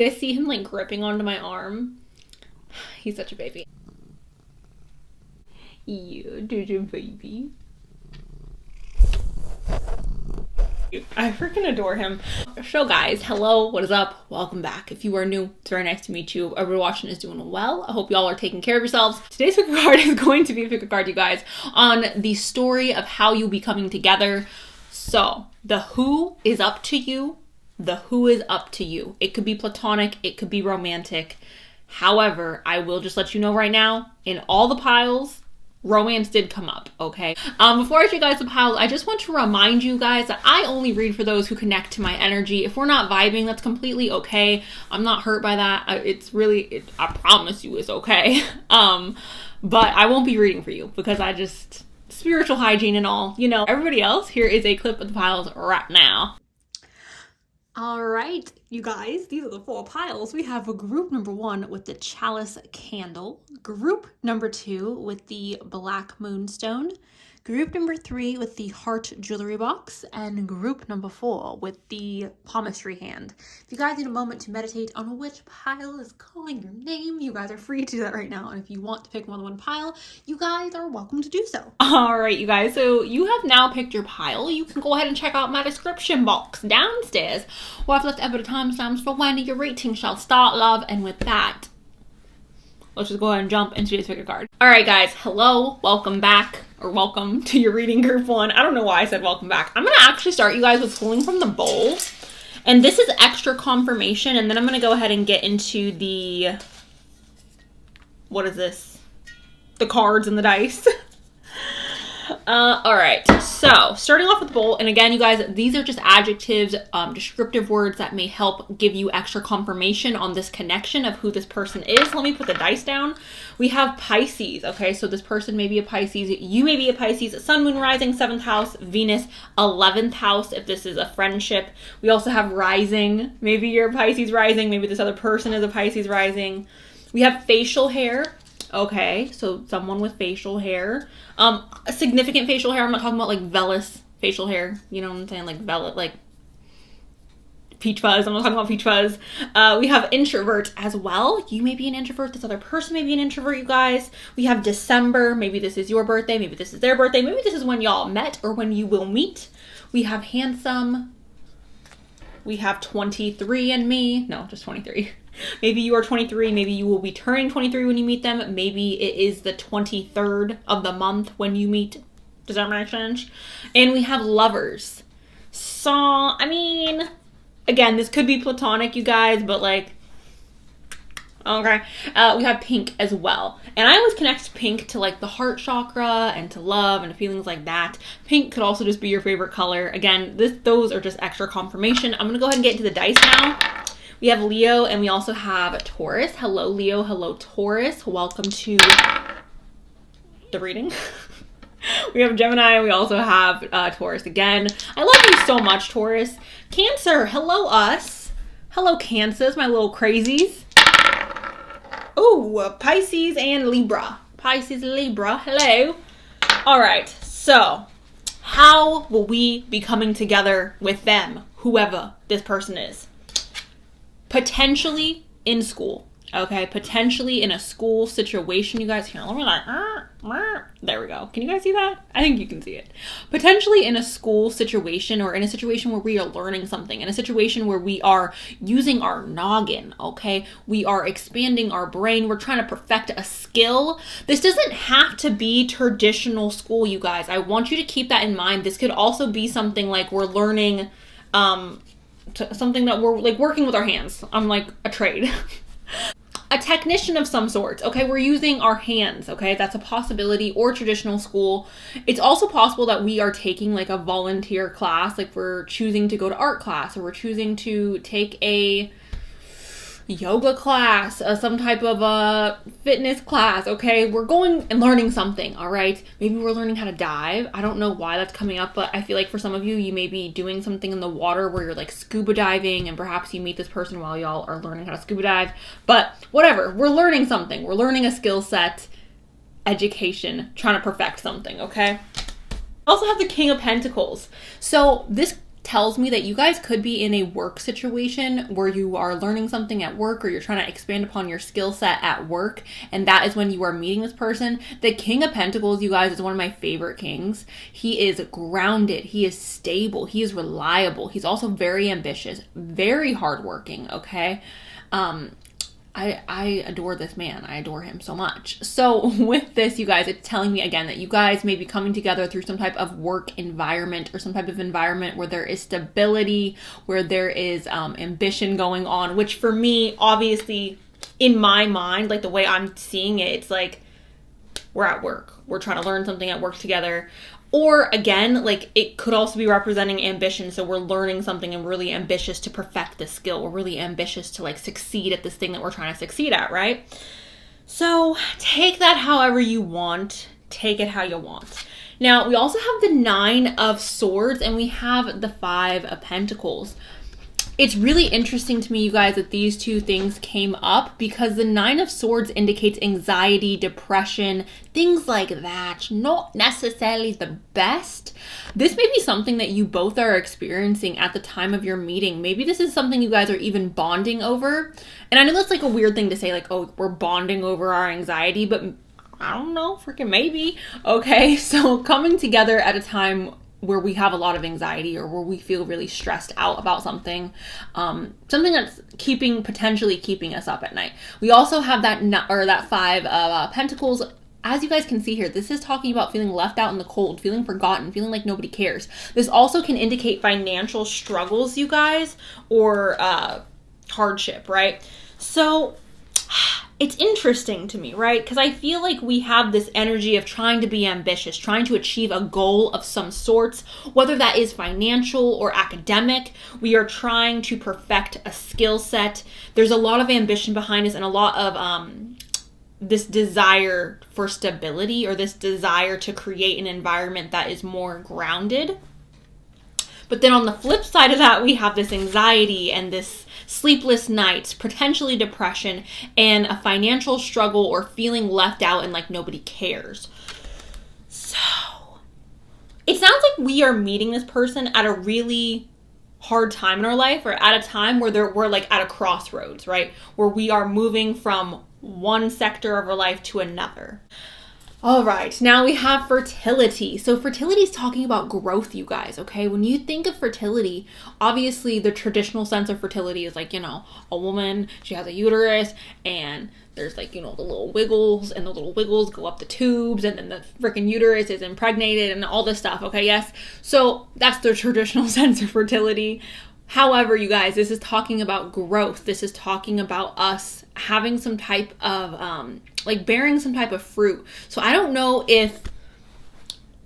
I see him like gripping onto my arm. He's such a baby. You did a baby. I freaking adore him. So guys, hello, what is up? Welcome back. If you are new, it's very nice to meet you. Everybody watching is doing well. I hope y'all are taking care of yourselves. Today's pick a card is going to be a pick a card, you guys, on the story of how you'll be coming together. So the who is up to you. The who is up to you. It could be platonic, it could be romantic. However, I will just let you know right now, in all the piles, romance did come up, okay? Before I show you guys the piles, I just want to remind you guys that I only read for those who connect to my energy. If we're not vibing, that's completely okay. I'm not hurt by that. I promise you it's okay. But I won't be reading for you because spiritual hygiene and all, you know. Everybody else, here is a clip of the piles right now. All right, you guys, these are the 4 piles. We have a group number 1 with the chalice candle, group number 2 with the black moonstone, group number 3 with the heart jewelry box, and group number 4 with the palmistry hand. If you guys need a moment to meditate on which pile is calling your name, you guys are free to do that right now. And if you want to pick more than one pile, you guys are welcome to do so. All right, you guys, so you have now picked your pile. You can go ahead and check out my description box downstairs, where I've left ever timestamps for when your rating shall start, love. And with that, let's just go ahead and jump into today's pick a card. All right, guys, hello, welcome back, or welcome to your reading group 1. I don't know why I said welcome back. I'm gonna actually start you guys with pulling from the bowl, and this is extra confirmation, and then I'm gonna go ahead and get into the, what is this? The cards and the dice. All right, so starting off with the bowl, and again, you guys, these are just adjectives, descriptive words that may help give you extra confirmation on this connection of who this person is. Let me put the dice down. We have Pisces, okay, so this person may be a Pisces, you may be a Pisces, Sun, Moon, Rising, 7th house, Venus, 11th house, if this is a friendship. We also have Rising, maybe you're a Pisces Rising, maybe this other person is a Pisces Rising. We have facial hair. Okay, so someone with facial hair, a significant facial hair. I'm not talking about like vellus facial hair. You know what I'm saying? Like velvet, like peach fuzz. I'm not talking about peach fuzz. We have introvert as well. You may be an introvert. This other person may be an introvert, you guys. We have December. Maybe this is your birthday. Maybe this is their birthday. Maybe this is when y'all met or when you will meet. We have handsome. We have 23 and me. No, just 23. Maybe you are 23. Maybe you will be turning 23 when you meet them. Maybe it is the 23rd of the month when you meet. Does that make sense? And we have lovers. So, I mean, again, this could be platonic, you guys, but like, okay. We have pink as well. And I always connect pink to like the heart chakra and to love and feelings like that. Pink could also just be your favorite color. Again, those are just extra confirmation. I'm going to go ahead and get into the dice now. We have Leo and we also have Taurus. Hello, Leo. Hello, Taurus. Welcome to the reading. We have Gemini and we also have Taurus again. I love you so much, Taurus. Cancer. Hello, us. Hello, Cancers, my little crazies. Oh, Pisces and Libra. Pisces, Libra. Hello. All right. So how will we be coming together with them, whoever this person is? Potentially in school, okay? Potentially in a school situation, you guys. Here, let me like, there we go. Can you guys see that? I think you can see it. Potentially in a school situation or in a situation where we are learning something, in a situation where we are using our noggin, okay? We are expanding our brain. We're trying to perfect a skill. This doesn't have to be traditional school, you guys. I want you to keep that in mind. This could also be something like we're learning, something that we're like working with our hands on, like a trade. A technician of some sort, okay? We're using our hands, okay? That's a possibility, or traditional school. It's also possible that we are taking like a volunteer class, like we're choosing to go to art class, or we're choosing to take a yoga class, some type of a fitness class, okay? We're going and learning something, all right? Maybe we're learning how to dive. I don't know why that's coming up, but I feel like for some of you, you may be doing something in the water where you're like scuba diving, and perhaps you meet this person while y'all are learning how to scuba dive. But whatever, we're learning something. We're learning a skill set, education, trying to perfect something, okay? Also have the King of Pentacles. So this tells me that you guys could be in a work situation where you are learning something at work, or you're trying to expand upon your skill set at work, and that is when you are meeting this person. The King of Pentacles, you guys, is one of my favorite kings. He is grounded, he is stable, he is reliable, he's also very ambitious, very hardworking, okay? I adore this man. I adore him so much. So with this, you guys, it's telling me again that you guys may be coming together through some type of work environment, or some type of environment where there is stability, where there is ambition going on, which for me, obviously, in my mind, like the way I'm seeing it, it's like we're at work. We're trying to learn something at work together. Or again, like it could also be representing ambition. So we're learning something and we're really ambitious to perfect the skill. We're really ambitious to like succeed at this thing that we're trying to succeed at, right? So take that however you want. Take it how you want. Now, we also have the 9 of Swords and we have the 5 of Pentacles. It's really interesting to me, you guys, that these two things came up, because the 9 of Swords indicates anxiety, depression, things like that. Not necessarily the best. This may be something that you both are experiencing at the time of your meeting. Maybe this is something you guys are even bonding over. And I know that's like a weird thing to say, like, oh, we're bonding over our anxiety, but I don't know, freaking maybe. Okay, so coming together at a time where we have a lot of anxiety, or where we feel really stressed out about something, something that's potentially keeping us up at night. We also have that 5 of Pentacles. As you guys can see here, this is talking about feeling left out in the cold, feeling forgotten, feeling like nobody cares. This also can indicate financial struggles, you guys, or hardship, right? So it's interesting to me, right? Because I feel like we have this energy of trying to be ambitious, trying to achieve a goal of some sorts, whether that is financial or academic. We are trying to perfect a skill set. There's a lot of ambition behind us, and a lot of this desire for stability, or this desire to create an environment that is more grounded. But then on the flip side of that, we have this anxiety and this sleepless nights, potentially depression, and a financial struggle, or feeling left out and like nobody cares. So it sounds like we are meeting this person at a really hard time in our life, or at a time where we're like at a crossroads, right? Where we are moving from one sector of our life to another. All right, now we have fertility. So fertility is talking about growth, you guys, okay? When you think of fertility, obviously the traditional sense of fertility is like, a woman, she has a uterus, and there's like, the little wiggles, and the little wiggles go up the tubes, and then the freaking uterus is impregnated and all this stuff, okay? Yes. So that's the traditional sense of fertility. However, you guys, this is talking about growth. This is talking about us having some type of, bearing some type of fruit. So I don't know if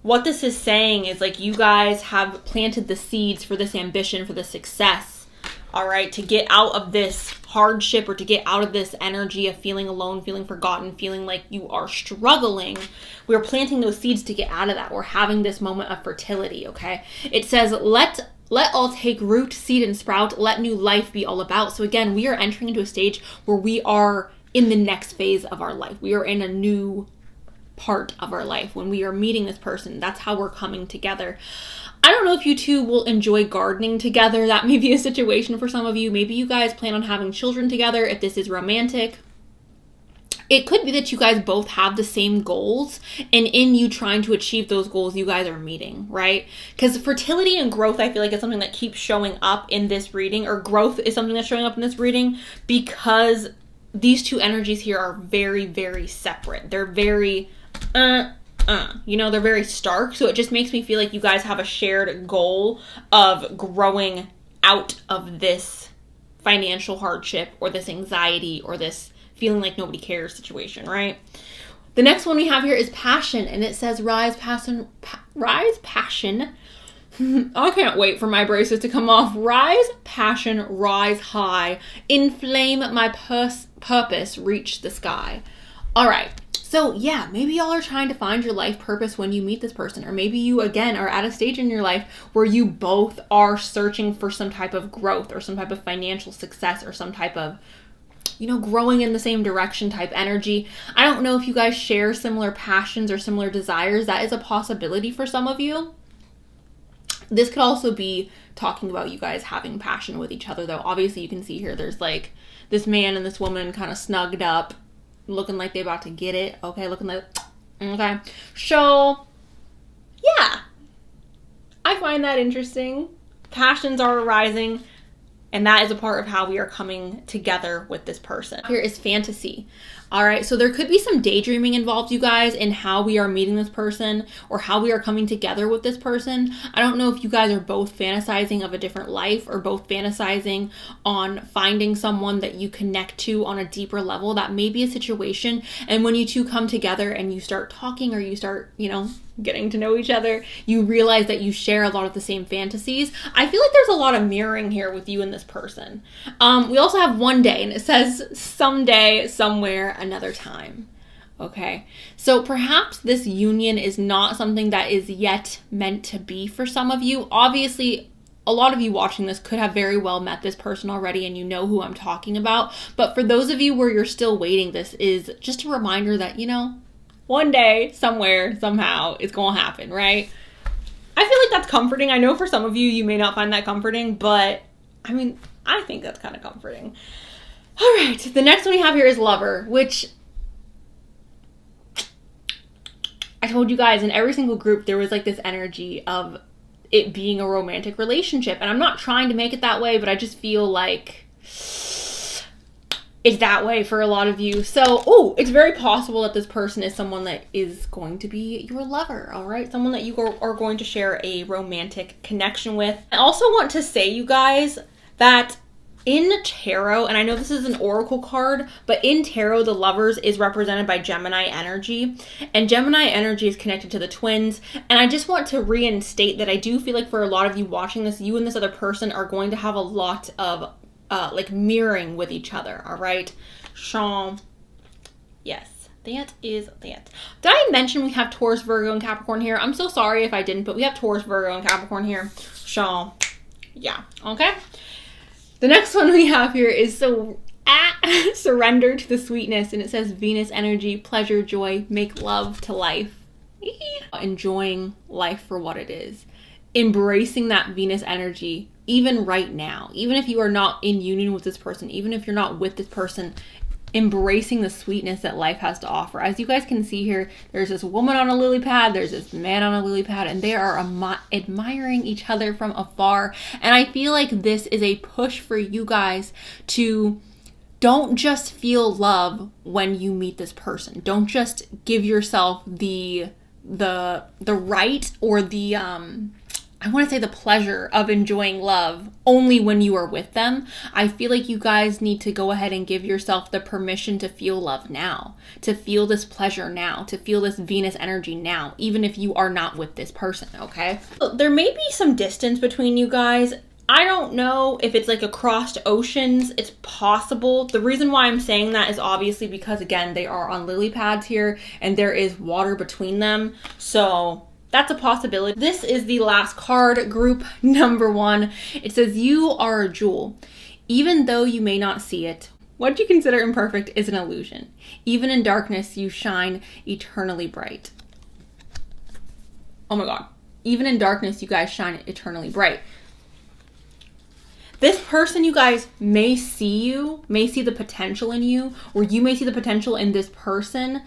what this is saying is like you guys have planted the seeds for this ambition, for this success, all right, to get out of this hardship, or to get out of this energy of feeling alone, feeling forgotten, feeling like you are struggling. We're planting those seeds to get out of that. We're having this moment of fertility, okay? It says, let all take root, seed, and sprout. Let new life be all about. So again, we are entering into a stage where we are in the next phase of our life. We are in a new part of our life when we are meeting this person. That's how we're coming together. I don't know if you two will enjoy gardening together. That may be a situation for some of you. Maybe you guys plan on having children together if this is romantic. It could be that you guys both have the same goals, and in you trying to achieve those goals, you guys are meeting, right? Because fertility and growth, I feel like, is something that keeps showing up in this reading, or growth is something that's showing up in this reading, because these two energies here are very, very separate. They're very, they're very stark. So it just makes me feel like you guys have a shared goal of growing out of this financial hardship, or this anxiety, or this feeling like nobody cares situation, right? The next one we have here is passion, and it says rise passion. I can't wait for my braces to come off. Rise passion, rise high, inflame my purpose, reach the sky. All right. So yeah, maybe y'all are trying to find your life purpose when you meet this person, or maybe you again are at a stage in your life where you both are searching for some type of growth, or some type of financial success, or some type of growing in the same direction type energy. I don't know if you guys share similar passions or similar desires. That is a possibility for some of you. This could also be talking about you guys having passion with each other, though. Obviously, you can see here there's like this man and this woman kind of snugged up, looking like they're about to get it. Okay, looking like, okay. So, yeah. I find that interesting. Passions are arising, and that is a part of how we are coming together with this person. Here is fantasy. All right, so there could be some daydreaming involved, you guys, in how we are meeting this person or how we are coming together with this person. I don't know if you guys are both fantasizing of a different life or both fantasizing on finding someone that you connect to on a deeper level. That may be a situation. And when you two come together and you start talking or you start, getting to know each other, you realize that you share a lot of the same fantasies. I feel like there's a lot of mirroring here with you and this person. We also have one day, and it says someday, somewhere, another time. Okay, so perhaps this union is not something that is yet meant to be for some of you. Obviously, a lot of you watching this could have very well met this person already and you know who I'm talking about. But for those of you where you're still waiting, this is just a reminder that, one day, somewhere, somehow, it's going to happen, right? I feel like that's comforting. I know for some of you, you may not find that comforting, but I think that's kind of comforting. All right, the next one we have here is lover, which I told you guys in every single group, there was like this energy of it being a romantic relationship. And I'm not trying to make it that way, but I just feel like it's that way for a lot of you. So, it's very possible that this person is someone that is going to be your lover, all right? Someone that you are going to share a romantic connection with. I also want to say, you guys, that in tarot, and I know this is an oracle card, but in tarot, the lovers is represented by Gemini energy, and Gemini energy is connected to the twins. And I just want to reinstate that I do feel like for a lot of you watching this, you and this other person are going to have a lot of mirroring with each other, all right? So, yes, that is that. Did I mention we have Taurus, Virgo, and Capricorn here? I'm so sorry if I didn't, but we have Taurus, Virgo, and Capricorn here. So, yeah, okay? The next one we have here is surrender to the sweetness, and it says Venus energy, pleasure, joy, make love to life. Enjoying life for what it is. Embracing that Venus energy, even right now, even if you are not in union with this person, even if you're not with this person, embracing the sweetness that life has to offer. As you guys can see here, there's this woman on a lily pad, there's this man on a lily pad, and they are admiring each other from afar. And I feel like this is a push for you guys to don't just feel love when you meet this person. Don't just give yourself the right or the I want to say the pleasure of enjoying love only when you are with them. I feel like you guys need to go ahead and give yourself the permission to feel love now, to feel this pleasure now, to feel this Venus energy now, even if you are not with this person, okay? There may be some distance between you guys. I don't know if it's like across oceans. It's possible. The reason why I'm saying that is obviously because, again, they are on lily pads here and there is water between them. So that's a possibility. This is the last card, group number 1. It says, you are a jewel. Even though you may not see it, what you consider imperfect is an illusion. Even in darkness, you shine eternally bright. Oh my God. Even in darkness, you guys shine eternally bright. This person, you guys, may see the potential in you, or you may see the potential in this person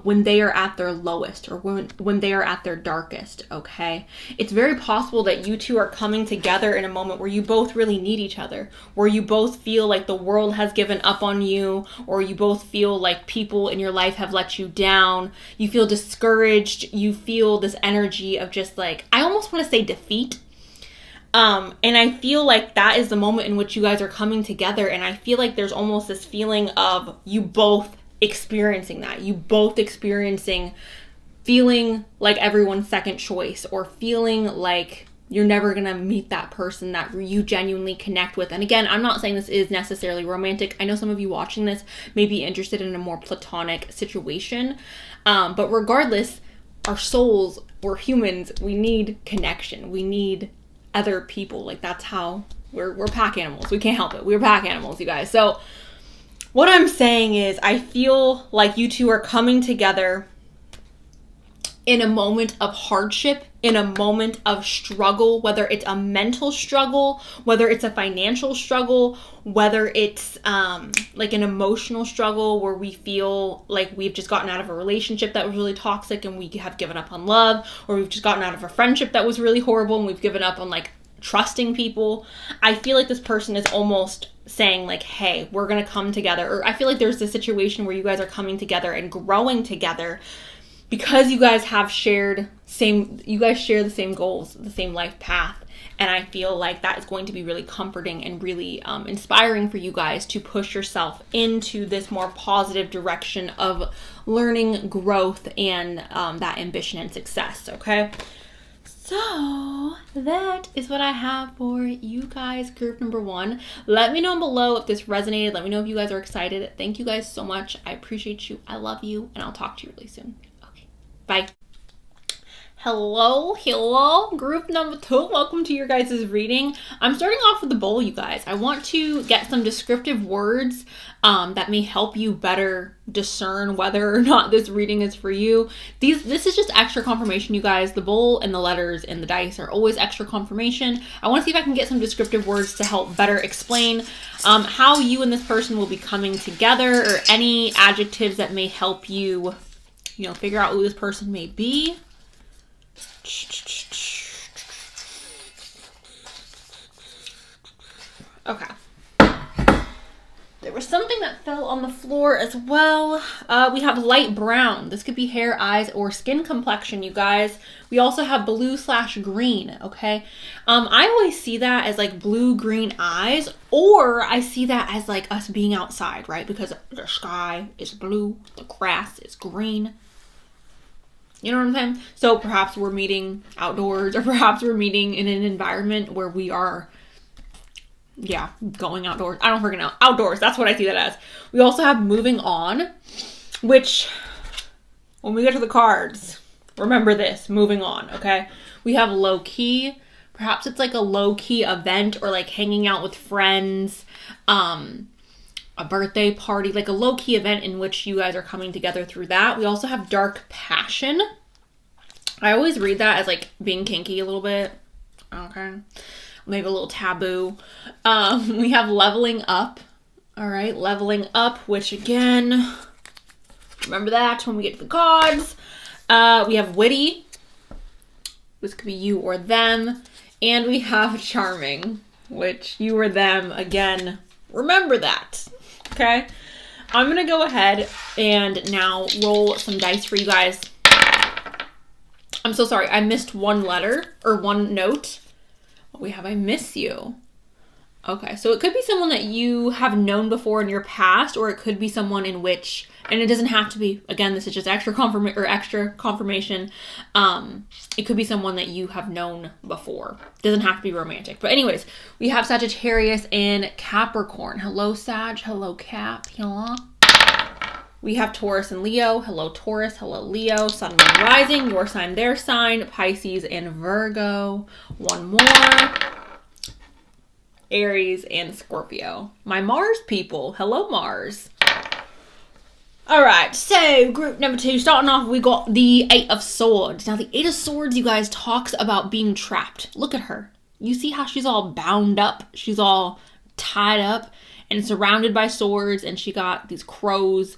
when they are at their lowest or when they are at their darkest, okay? It's very possible that you two are coming together in a moment where you both really need each other, where you both feel like the world has given up on you, or you both feel like people in your life have let you down. You feel discouraged. You feel this energy of just like, I almost want to say defeat. And I feel like that is the moment in which you guys are coming together. And I feel like there's almost this feeling of you both experiencing that. You both experiencing feeling like everyone's second choice, or feeling like you're never going to meet that person that you genuinely connect with. And again, I'm not saying this is necessarily romantic. I know some of you watching this may be interested in a more platonic situation. But regardless, our souls, we're humans, we need connection. We need other people. Like, that's how we're pack animals. We can't help it. We're pack animals, you guys. So what I'm saying is I feel like you two are coming together in a moment of hardship, in a moment of struggle, whether it's a mental struggle, whether it's a financial struggle, whether it's like an emotional struggle where we feel like we've just gotten out of a relationship that was really toxic and we have given up on love, or we've just gotten out of a friendship that was really horrible and we've given up on like trusting people. I feel like this person is almost saying like, hey, we're gonna come together. Or I feel like there's this situation where you guys are coming together and growing together because you guys share the same goals, the same life path. And I feel like that is going to be really comforting and really inspiring for you guys to push yourself into this more positive direction of learning, growth, and that ambition and success, okay? So that is what I have for you guys, group number 1. Let me know below if this resonated. Let me know if you guys are excited. Thank you guys so much. I appreciate you. I love you. And I'll talk to you really soon. Okay. Bye. Hello, group number 2. Welcome to your guys' reading. I'm starting off with the bowl, you guys. I want to get some descriptive words that may help you better discern whether or not this reading is for you. This is just extra confirmation, you guys. The bowl and the letters and the dice are always extra confirmation. I want to see if I can get some descriptive words to help better explain how you and this person will be coming together, or any adjectives that may help you, figure out who this person may be. Okay. There was something that fell on the floor as well. We have light brown. This could be hair, eyes, or skin complexion, you guys. We also have blue/green, okay? I always see that as like blue-green eyes, or I see that as like us being outside, right? Because the sky is blue, the grass is green. You know what I'm saying? So perhaps we're meeting outdoors, or perhaps we're meeting in an environment where we are, going outdoors. I don't freaking know. Outdoors, that's what I see that as. We also have moving on, which, when we get to the cards, remember this, moving on, okay? We have low key. Perhaps it's like a low key event, or like hanging out with friends, a birthday party, like a low-key event in which you guys are coming together through that. We also have dark passion. I always read that as like being kinky a little bit. Okay. Maybe a little taboo. We have leveling up. All right. Leveling up, which again, remember that when we get to the cards. We have witty. This could be you or them. And we have charming, which you or them, again, remember that. Okay, I'm going to go ahead and now roll some dice for you guys. I'm so sorry. I missed one letter, or one note. What we have, I miss you. Okay, so it could be someone that you have known before in your past, or it could be someone in which, and it doesn't have to be, again, this is just extra confirmation. It could be someone that you have known before. It doesn't have to be romantic. But anyways, we have Sagittarius and Capricorn. Hello, Sag. Hello, Cap. Hello. We have Taurus and Leo. Hello, Taurus. Hello, Leo. Sun, Moon, Rising. Your sign, their sign. Pisces and Virgo. One more. Aries and Scorpio. My Mars people. Hello, Mars. All right, so group number 2, starting off, we got the 8 of Swords. Now, the 8 of Swords, you guys, talks about being trapped. Look at her. You see how she's all bound up? She's all tied up and surrounded by swords, and she got these crows,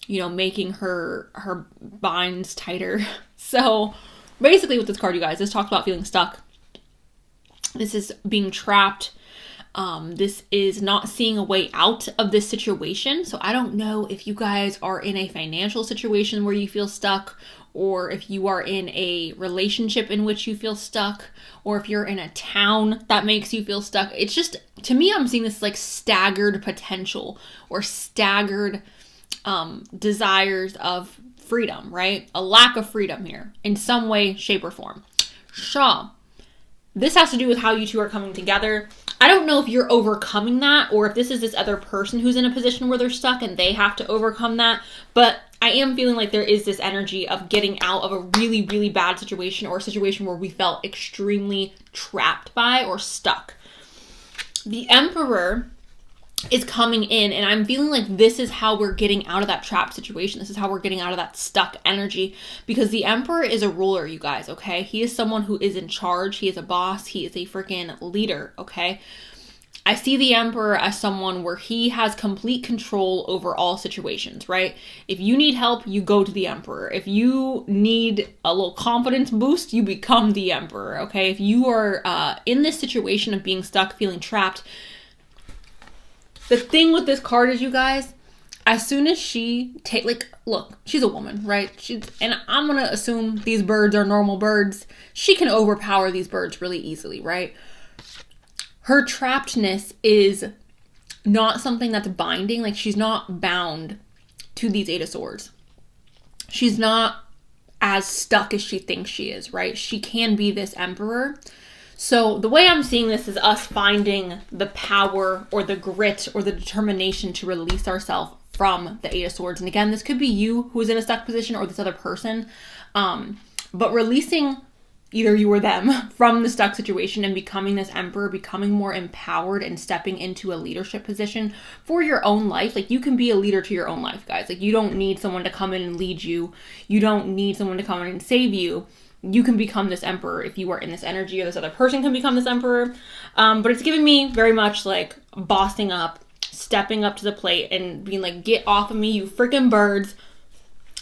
making her binds tighter. So, basically with this card, you guys, this talks about feeling stuck. This is being trapped. This is not seeing a way out of this situation. So I don't know if you guys are in a financial situation where you feel stuck, or if you are in a relationship in which you feel stuck, or if you're in a town that makes you feel stuck. It's just, to me, I'm seeing this like staggered potential, or staggered desires of freedom, right? A lack of freedom here in some way, shape, or form. So this has to do with how you two are coming together. I don't know if you're overcoming that, or if this is this other person who's in a position where they're stuck and they have to overcome that. But I am feeling like there is this energy of getting out of a really, really bad situation, or a situation where we felt extremely trapped by or stuck. The Emperor is coming in, and I'm feeling like this is how we're getting out of that trap situation. This is how we're getting out of that stuck energy, because the Emperor is a ruler, you guys, okay? He is someone who is in charge. He is a boss. He is a freaking leader, okay? I see the Emperor as someone where he has complete control over all situations, right? If you need help, you go to the Emperor. If you need a little confidence boost, you become the Emperor, okay? If you are in this situation of being stuck, feeling trapped, the thing with this card is, you guys, as soon as she look, she's a woman, right? And I'm going to assume these birds are normal birds. She can overpower these birds really easily, right? Her trappedness is not something that's binding. Like, she's not bound to these Eight of Swords. She's not as stuck as she thinks she is, right? She can be this Emperor. So the way I'm seeing this is us finding the power or the grit or the determination to release ourselves from the Eight of Swords. And again, this could be you who's in a stuck position or this other person. But releasing either you or them from the stuck situation and becoming this Emperor, becoming more empowered and stepping into a leadership position for your own life. Like, you can be a leader to your own life, guys. Like, you don't need someone to come in and lead you. You don't need someone to come in and save you. You can become this Emperor if you are in this energy, or this other person can become this Emperor. But it's giving me very much like bossing up, stepping up to the plate and being like, get off of me, you freaking birds.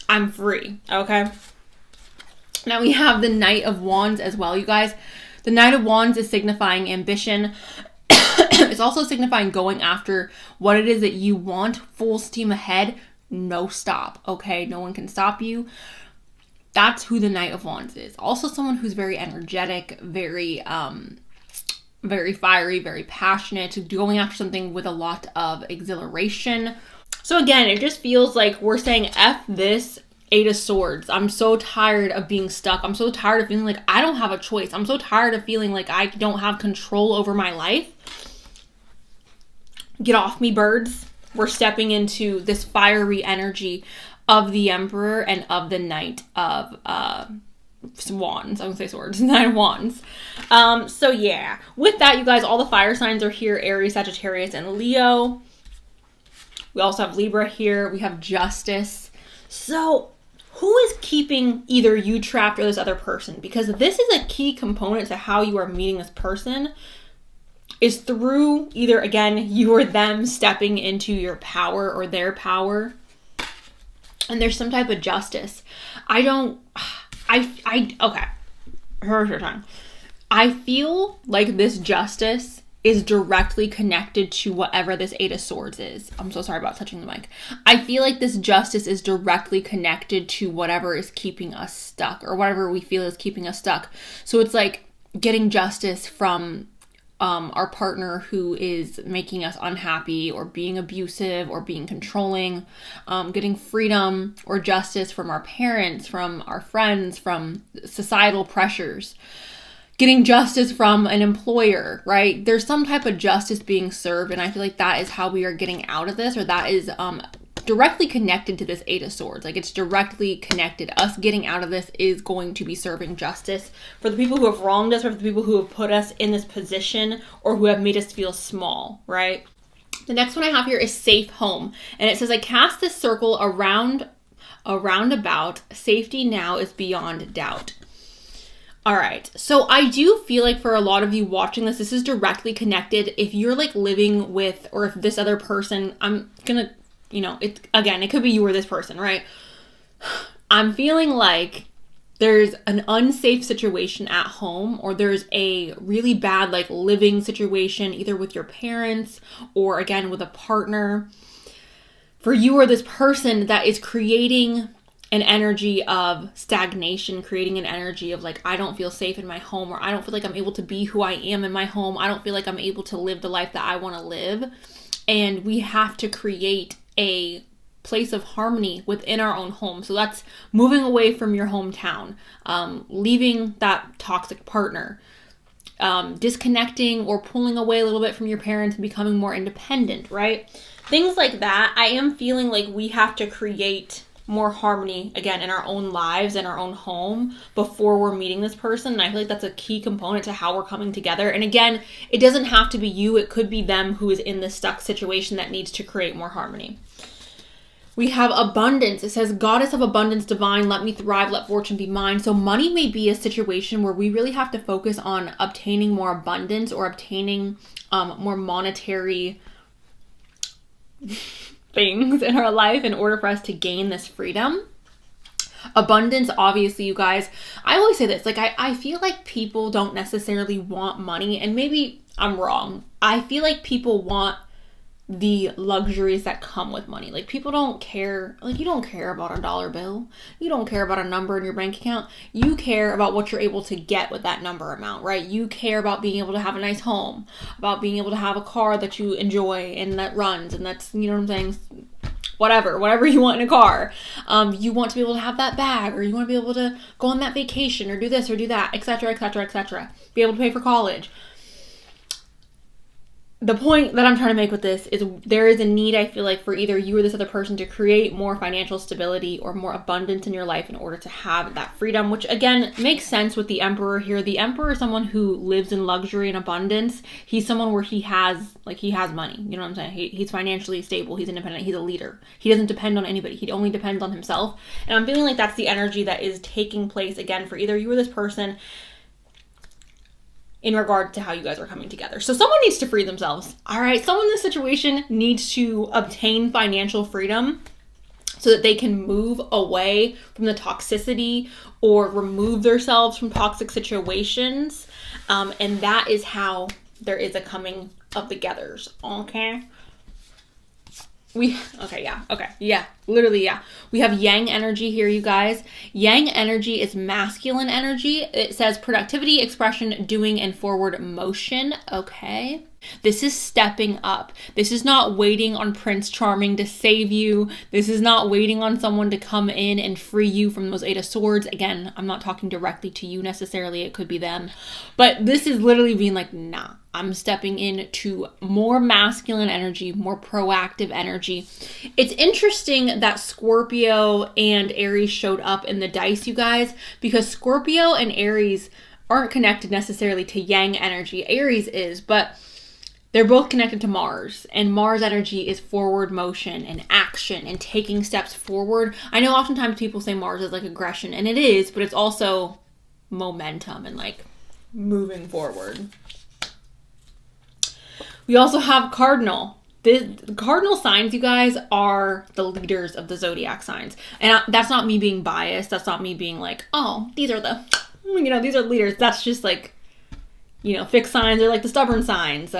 I'm free, okay? Now we have the Knight of Wands as well, you guys. The Knight of Wands is signifying ambition. It's also signifying going after what it is that you want, full steam ahead, no stop, okay? No one can stop you. That's who the Knight of Wands is. Also someone who's very energetic, very fiery, very passionate, going after something with a lot of exhilaration. So again, it just feels like we're saying F this Eight of Swords. I'm so tired of being stuck. I'm so tired of feeling like I don't have a choice. I'm so tired of feeling like I don't have control over my life. Get off me, birds. We're stepping into this fiery energy of the Emperor and of the Knight of Wands. I'm gonna say swords. Knight of Wands. So yeah. With that, you guys, all the fire signs are here. Aries, Sagittarius, and Leo. We also have Libra here. We have Justice. So who is keeping either you trapped or this other person? Because this is a key component to how you are meeting this person, is through either, again, you or them stepping into your power or their power. And there's some type of justice. Okay. Here's your tongue. I feel like this justice is directly connected to whatever this Eight of Swords is. I'm so sorry about touching the mic. I feel like this justice is directly connected to whatever is keeping us stuck, or whatever we feel is keeping us stuck. So it's like getting justice from our partner who is making us unhappy or being abusive or being controlling, getting freedom or justice from our parents, from our friends, from societal pressures, getting justice from an employer, right? There's some type of justice being served, and I feel like that is how we are getting out of this, or that is directly connected to this Eight of Swords. Like, it's directly connected. Us getting out of this is going to be serving justice for the people who have wronged us, or for the people who have put us in this position, or who have made us feel small, right? The next one I have here is safe home. And it says, I cast this circle around about. Safety now is beyond doubt. All right. So I do feel like for a lot of you watching this, this is directly connected. If you're like living with, or if this other person, I'm going to, it could be you or this person, right? I'm feeling like there's an unsafe situation at home, or there's a really bad like living situation, either with your parents or again with a partner, for you or this person, that is creating an energy of stagnation, creating an energy of like, I don't feel safe in my home, or I don't feel like I'm able to be who I am in my home. I don't feel like I'm able to live the life that I want to live. And we have to create a place of harmony within our own home. So that's moving away from your hometown, leaving that toxic partner, disconnecting or pulling away a little bit from your parents and becoming more independent, right? Things like that. I am feeling like we have to create more harmony, again, in our own lives, in our own home before we're meeting this person. And I feel like that's a key component to how we're coming together. And again, it doesn't have to be you. It could be them who is in this stuck situation that needs to create more harmony. We have abundance. It says, Goddess of abundance divine, let me thrive, let fortune be mine. So money may be a situation where we really have to focus on obtaining more abundance or obtaining more monetary things in our life in order for us to gain this freedom. Abundance, obviously, you guys, I always say this, like, I feel like people don't necessarily want money, and maybe I'm wrong. I feel like people want the luxuries that come with money. Like, people don't care, like, you don't care about a dollar bill. You don't care about a number in your bank account. You care about what you're able to get with that number amount, right? You care about being able to have a nice home, about being able to have a car that you enjoy and that runs, and that's, you know what I'm saying? Whatever you want in a car. You want to be able to have that bag, or you want to be able to go on that vacation, or do this or do that, etc., etc., etc. Be able to pay for college. The point that I'm trying to make with this is there is a need, I feel like, for either you or this other person to create more financial stability or more abundance in your life in order to have that freedom, which again makes sense with the Emperor here. The Emperor is someone who lives in luxury and abundance. He's someone where he has money. You know what I'm saying? He's financially stable. He's independent. He's a leader. He doesn't depend on anybody. He only depends on himself. And I'm feeling like that's the energy that is taking place again for either you or this person in regard to how you guys are coming together. So someone needs to free themselves. All right. Someone in this situation needs to obtain financial freedom so that they can move away from the toxicity or remove themselves from toxic situations. And that is how there is a coming of the togethers. Okay. Literally, yeah. We have yang energy here, you guys. Yang energy is masculine energy. It says productivity, expression, doing, and forward motion. Okay. This is stepping up. This is not waiting on Prince Charming to save you. This is not waiting on someone to come in and free you from those 8 of Swords. Again, I'm not talking directly to you necessarily. It could be them. But this is literally being like, nah, I'm stepping into more masculine energy, more proactive energy. It's interesting that Scorpio and Aries showed up in the dice, you guys, because Scorpio and Aries aren't connected necessarily to yang energy. Aries is, but they're both connected to Mars, and Mars energy is forward motion and action and taking steps forward. I know oftentimes people say Mars is like aggression, and it is, but it's also momentum and like moving forward. We also have Cardinal. The cardinal signs, you guys, are the leaders of the zodiac signs. And that's not me being biased. That's not me being like, oh, these are these are leaders. That's just like, fixed signs are like the stubborn signs.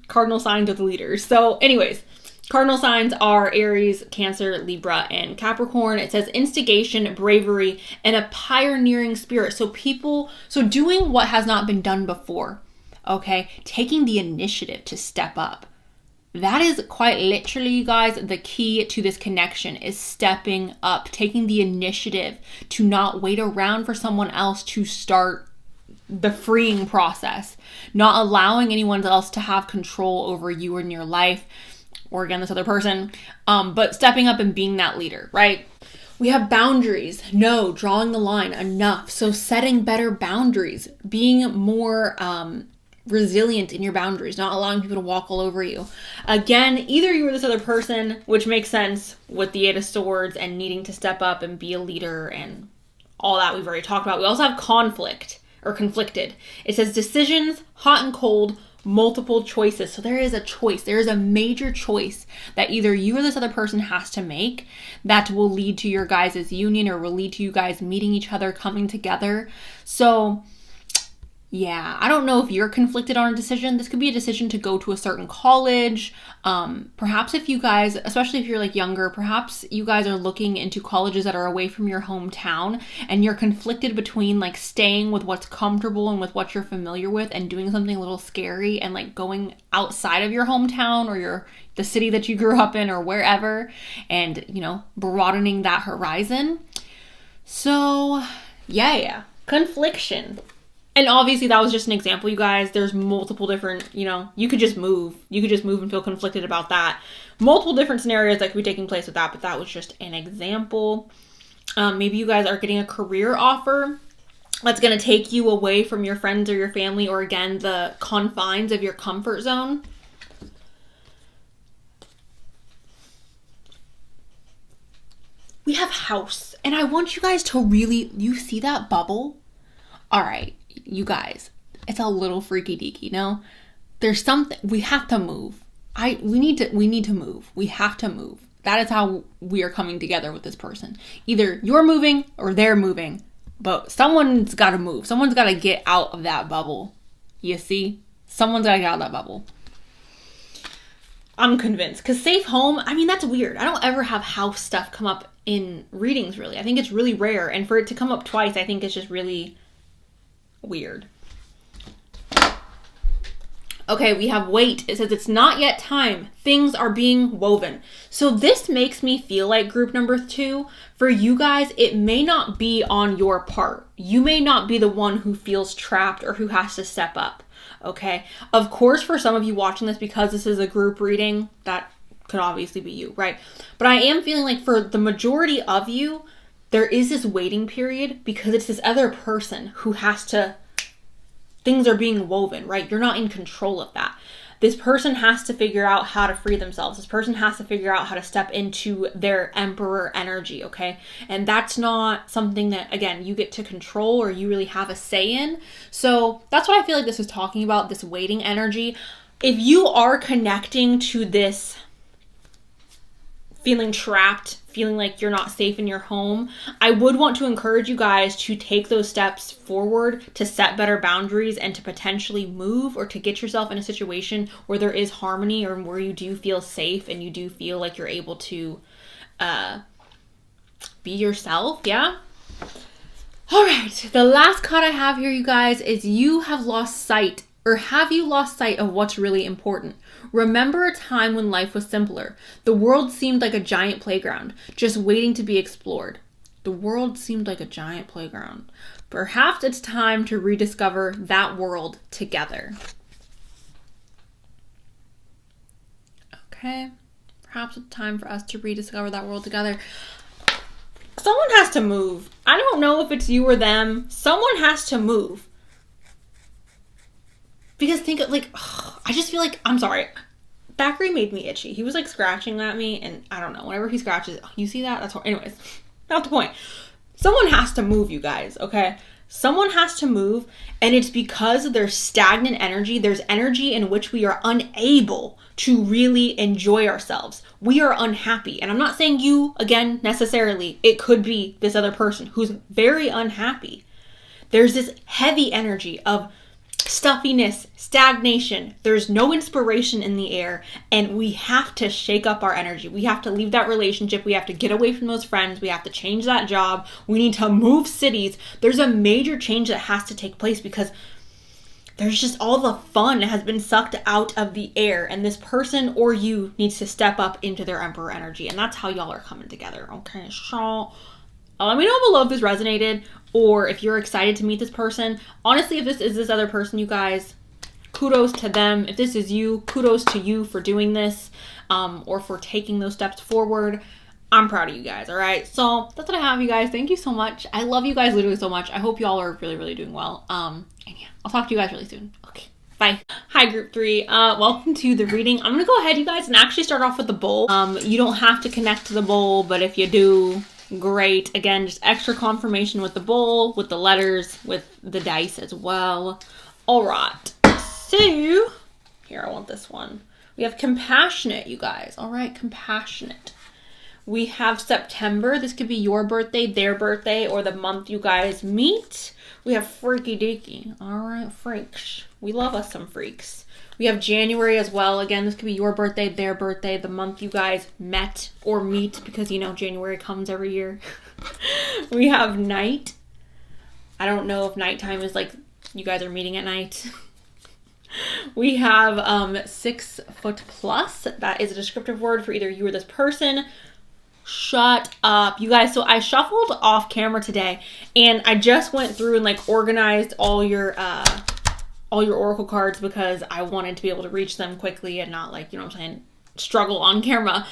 Cardinal signs are the leaders. So anyways, cardinal signs are Aries, Cancer, Libra, and Capricorn. It says instigation, bravery, and a pioneering spirit. So doing what has not been done before. Okay, taking the initiative to step up. That is quite literally, you guys, the key to this connection is stepping up, taking the initiative to not wait around for someone else to start the freeing process, not allowing anyone else to have control over you and your life, or again, this other person, but stepping up and being that leader, right? We have boundaries. No, drawing the line, enough. So setting better boundaries, being more resilient in your boundaries, not allowing people to walk all over you. Again, either you or this other person, which makes sense with the 8 of Swords and needing to step up and be a leader and all that we've already talked about. We also have conflict or conflicted. It says decisions, hot and cold, multiple choices. So there is a choice. There is a major choice that either you or this other person has to make that will lead to your guys' union or will lead to you guys meeting each other, coming together. So yeah, I don't know if you're conflicted on a decision. This could be a decision to go to a certain college. Perhaps if you guys, especially if you're like younger, perhaps you guys are looking into colleges that are away from your hometown and you're conflicted between like staying with what's comfortable and with what you're familiar with and doing something a little scary and like going outside of your hometown or the city that you grew up in or wherever and, broadening that horizon. So yeah, confliction. And obviously that was just an example, you guys. There's multiple different, you could just move. You could just move and feel conflicted about that. multiple different scenarios that could be taking place with that, but that was just an example. Maybe you guys are getting a career offer that's going to take you away from your friends or your family, or again, the confines of your comfort zone. We have house, and I want you guys to really, you see that bubble? All right, you guys, it's a little freaky deaky, no? There's something, we have to move. We need to move. We have to move. That is how we are coming together with this person. Either you're moving or they're moving, but someone's got to move. Someone's got to get out of that bubble. You see? Someone's got to get out of that bubble. I'm convinced. Because safe home, I mean, that's weird. I don't ever have house stuff come up in readings, really. I think it's really rare. And for it to come up twice, I think it's just really weird. Okay, we have wait. It says it's not yet time. Things are being woven. So this makes me feel like group number 2. For you guys, it may not be on your part. You may not be the one who feels trapped or who has to step up. Okay? Of course, for some of you watching this, because this is a group reading, that could obviously be you, right? But I am feeling like for the majority of you, there is this waiting period because it's this other person who has to, things are being woven, right? You're not in control of that. This person has to figure out how to free themselves. This person has to figure out how to step into their emperor energy, okay? And that's not something that, again, you get to control or you really have a say in. So that's what I feel like this is talking about, this waiting energy. If you are connecting to this feeling trapped, feeling like you're not safe in your home, I would want to encourage you guys to take those steps forward to set better boundaries and to potentially move or to get yourself in a situation where there is harmony or where you do feel safe and you do feel like you're able to be yourself. Yeah. All right. The last card I have here, you guys, is you have lost sight, or have you lost sight of what's really important? Remember a time when life was simpler. The world seemed like a giant playground, just waiting to be explored. The world seemed like a giant playground. Perhaps it's time to rediscover that world together. Okay. Perhaps it's time for us to rediscover that world together. Someone has to move. I don't know if it's you or them. Someone has to move. Because think of, like, I just feel like, I'm sorry. Thackeray made me itchy. He was, like, scratching at me, and I don't know. Whenever he scratches, you see that? That's what, anyways, not the point. Someone has to move, you guys, okay? Someone has to move, and it's because there's stagnant energy. There's energy in which we are unable to really enjoy ourselves. We are unhappy. And I'm not saying you, again, necessarily. It could be this other person who's very unhappy. There's this heavy energy of stuffiness, stagnation. There's no inspiration in the air, and we have to shake up our energy. We have to leave that relationship. We have to get away from those friends. We have to change that job. We need to move cities. There's a major change that has to take place because there's just all the fun has been sucked out of the air, and this person or you needs to step up into their emperor energy, and that's how y'all are coming together. Okay, so let me know below if this resonated or if you're excited to meet this person. Honestly, if this is this other person, you guys, kudos to them. If this is you, kudos to you for doing this or for taking those steps forward. I'm proud of you guys, all right? So that's what I have, you guys. Thank you so much. I love you guys literally so much. I hope y'all are really, really doing well. And yeah, I'll talk to you guys really soon. Okay, bye. Hi, group 3. Welcome to the reading. I'm going to go ahead, you guys, and actually start off with the bowl. You don't have to connect to the bowl, but if you do, great. Again, just extra confirmation with the bowl, with the letters, with the dice as well. All right. So, here, I want this one. We have compassionate, you guys. All right, compassionate. We have September. This could be your birthday, their birthday, or the month you guys meet. We have freaky deaky. All right, freaks. We love us some freaks. We have January as well. Again, this could be your birthday, their birthday, the month you guys met or meet, because, you know, January comes every year. We have night. I don't know if nighttime is like you guys are meeting at night. We have 6 foot plus. That is a descriptive word for either you or this person. Shut up, you guys. So I shuffled off camera today, and I just went through and like organized all your oracle cards because I wanted to be able to reach them quickly and not, like, you know what I'm saying, struggle on camera.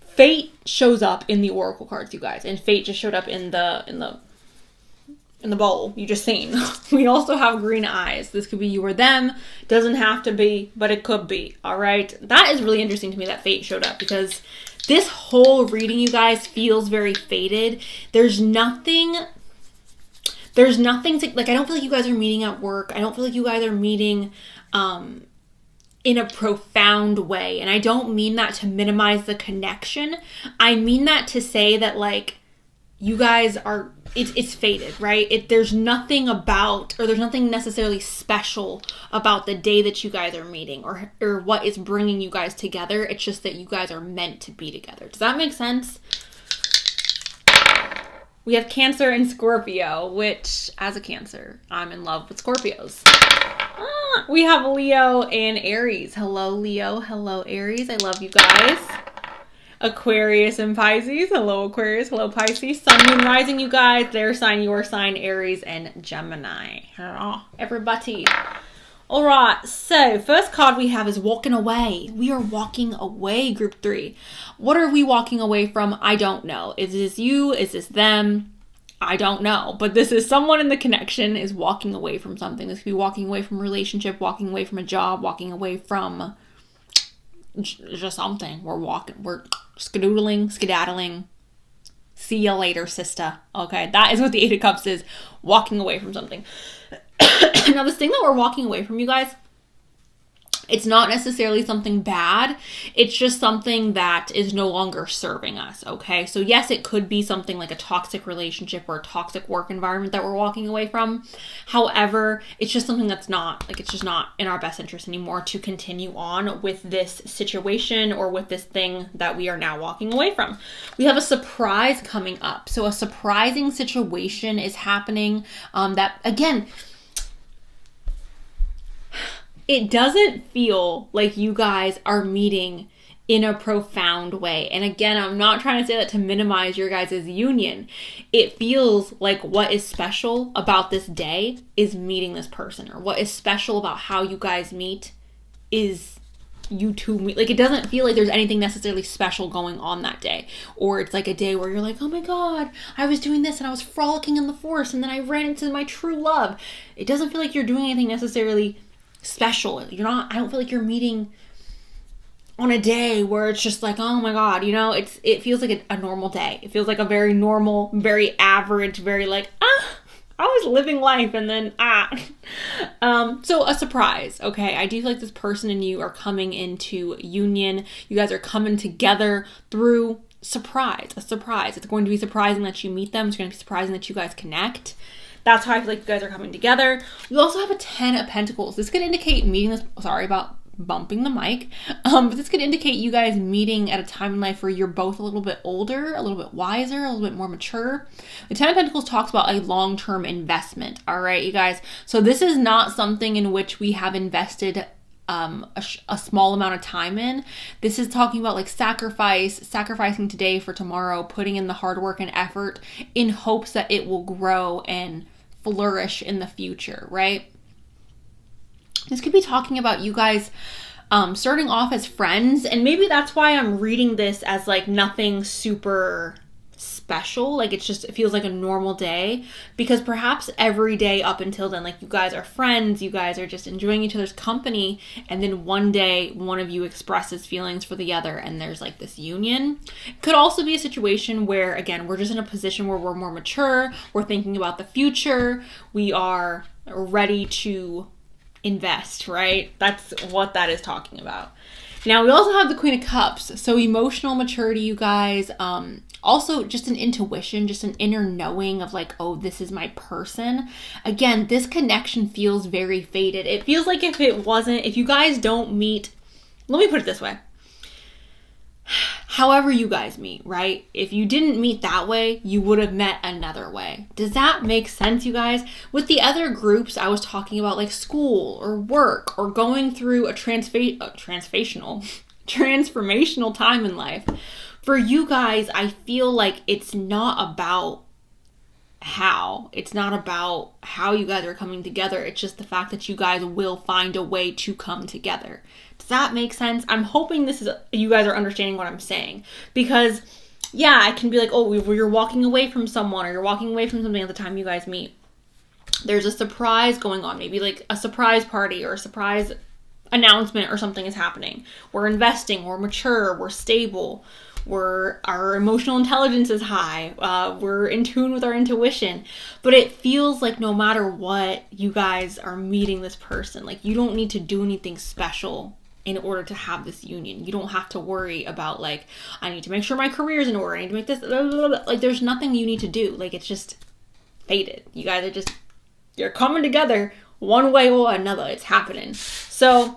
Fate shows up in the oracle cards, you guys, and fate just showed up in the bowl you just seen. We also have green eyes. This could be you or them. Doesn't have to be, but it could be. All right. That is really interesting to me that fate showed up, because this whole reading, you guys, feels very fated. There's nothing to, like, I don't feel like you guys are meeting at work. I don't feel like you guys are meeting in a profound way. And I don't mean that to minimize the connection. I mean that to say that, like, you guys are, it's fated, right? There's nothing about, or there's nothing necessarily special about the day that you guys are meeting, or what is bringing you guys together. It's just that you guys are meant to be together. Does that make sense? We have Cancer and Scorpio, which, as a Cancer, I'm in love with Scorpios. We have Leo and Aries. Hello, Leo. Hello, Aries. I love you guys. Aquarius and Pisces. Hello, Aquarius. Hello, Pisces. Sun, Moon, Rising, you guys. Their sign, your sign, Aries, and Gemini. Hello, everybody. All right. So, first card we have is walking away. We are walking away, group 3. What are we walking away from? I don't know. Is this you? Is this them? I don't know. But this is someone in the connection is walking away from something. This could be walking away from a relationship, walking away from a job, walking away from just something. We're skedaddling. See you later, sister. Okay, that is what the 8 of Cups is, walking away from something. Now, this thing that we're walking away from, you guys, it's not necessarily something bad. It's just something that is no longer serving us, okay? So yes, it could be something like a toxic relationship or a toxic work environment that we're walking away from. However, it's just something that's not, like, it's just not in our best interest anymore to continue on with this situation or with this thing that we are now walking away from. We have a surprise coming up. So a surprising situation is happening that, again, it doesn't feel like you guys are meeting in a profound way. And again, I'm not trying to say that to minimize your guys' union. It feels like what is special about this day is meeting this person, or what is special about how you guys meet is you two meet. Like, it doesn't feel like there's anything necessarily special going on that day. Or it's like a day where you're like, oh my God, I was doing this and I was frolicking in the forest and then I ran into my true love. It doesn't feel like you're doing anything necessarily special. I don't feel like you're meeting on a day where it's just like, oh my God, it feels like a normal day. It feels like a very normal, very average, very like, I was living life and then, So a surprise, okay? I do feel like this person and you are coming into union. You guys are coming together through a surprise. It's going to be surprising that you meet them. It's going to be surprising that you guys connect. That's how I feel like you guys are coming together. We also have a 10 of Pentacles. This could indicate meeting this, sorry about bumping the mic, but this could indicate you guys meeting at a time in life where you're both a little bit older, a little bit wiser, a little bit more mature. The 10 of Pentacles talks about a long-term investment, all right, you guys? So this is not something in which we have invested a small amount of time in. This is talking about like sacrificing today for tomorrow, putting in the hard work and effort in hopes that it will grow and flourish in the future, right? This could be talking about you guys starting off as friends, and maybe that's why I'm reading this as like nothing super special. Like it feels like a normal day, because perhaps every day up until then, like you guys are friends, you guys are just enjoying each other's company, and then one day one of you expresses feelings for the other and there's like this union. It could also be a situation where, again, we're just in a position where we're more mature, we're thinking about the future, we are ready to invest, right? That's what that is talking about. Now, we also have the Queen of Cups. So emotional maturity, you guys. Also just an intuition, just an inner knowing of like, oh, this is my person. Again, this connection feels very fated. It feels like if you guys don't meet, let me put it this way. However you guys meet, right? If you didn't meet that way, you would have met another way. Does that make sense, you guys? With the other groups, I was talking about like school or work or going through a transformational time in life. For you guys, I feel like it's not about it's not about how you guys are coming together. It's just the fact that you guys will find a way to come together. Does that make sense? I'm hoping you guys are understanding what I'm saying. Because, yeah, it can be like, oh, you're walking away from someone or you're walking away from something at the time you guys meet. There's a surprise going on. Maybe like a surprise party or a surprise announcement or something is happening. We're investing, we're mature, we're stable, our emotional intelligence is high, we're in tune with our intuition. But it feels like no matter what, you guys are meeting this person. Like, you don't need to do anything special in order to have this union. You don't have to worry about like, I need to make sure my career's in order, I need to make this, blah, blah, blah. Like, there's nothing you need to do. Like, it's just fated. You guys are just, you're coming together one way or another. It's happening. So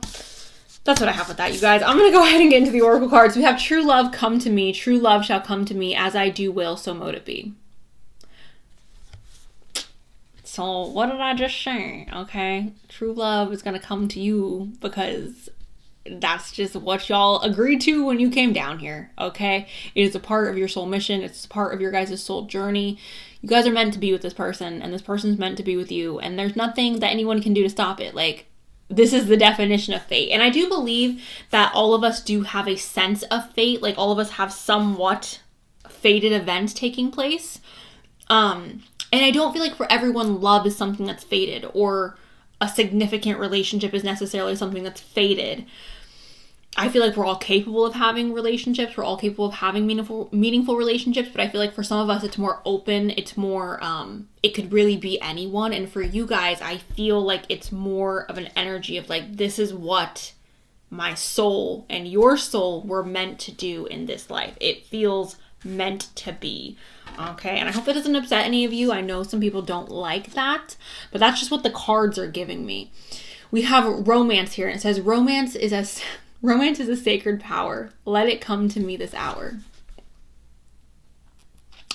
that's what I have with that, you guys. I'm going to go ahead and get into the oracle cards. We have true love come to me. True love shall come to me. As I do will, so mote it be. So what did I just say? Okay. True love is going to come to you because that's just what y'all agreed to when you came down here. Okay. It is a part of your soul mission. It's a part of your guys' soul journey. You guys are meant to be with this person, and this person's meant to be with you, and there's nothing that anyone can do to stop it. Like, this is the definition of fate. And I do believe that all of us do have a sense of fate. Like, all of us have somewhat fated events taking place. And I don't feel like for everyone, love is something that's fated, or a significant relationship is necessarily something that's fated. I feel like we're all capable of having relationships. We're all capable of having meaningful relationships. But I feel like for some of us, it's more open. It's more, it could really be anyone. And for you guys, I feel like it's more of an energy of like, this is what my soul and your soul were meant to do in this life. It feels meant to be. Okay. And I hope that doesn't upset any of you. I know some people don't like that, but that's just what the cards are giving me. We have romance here. And it says, romance is a sacred power. Let it come to me this hour.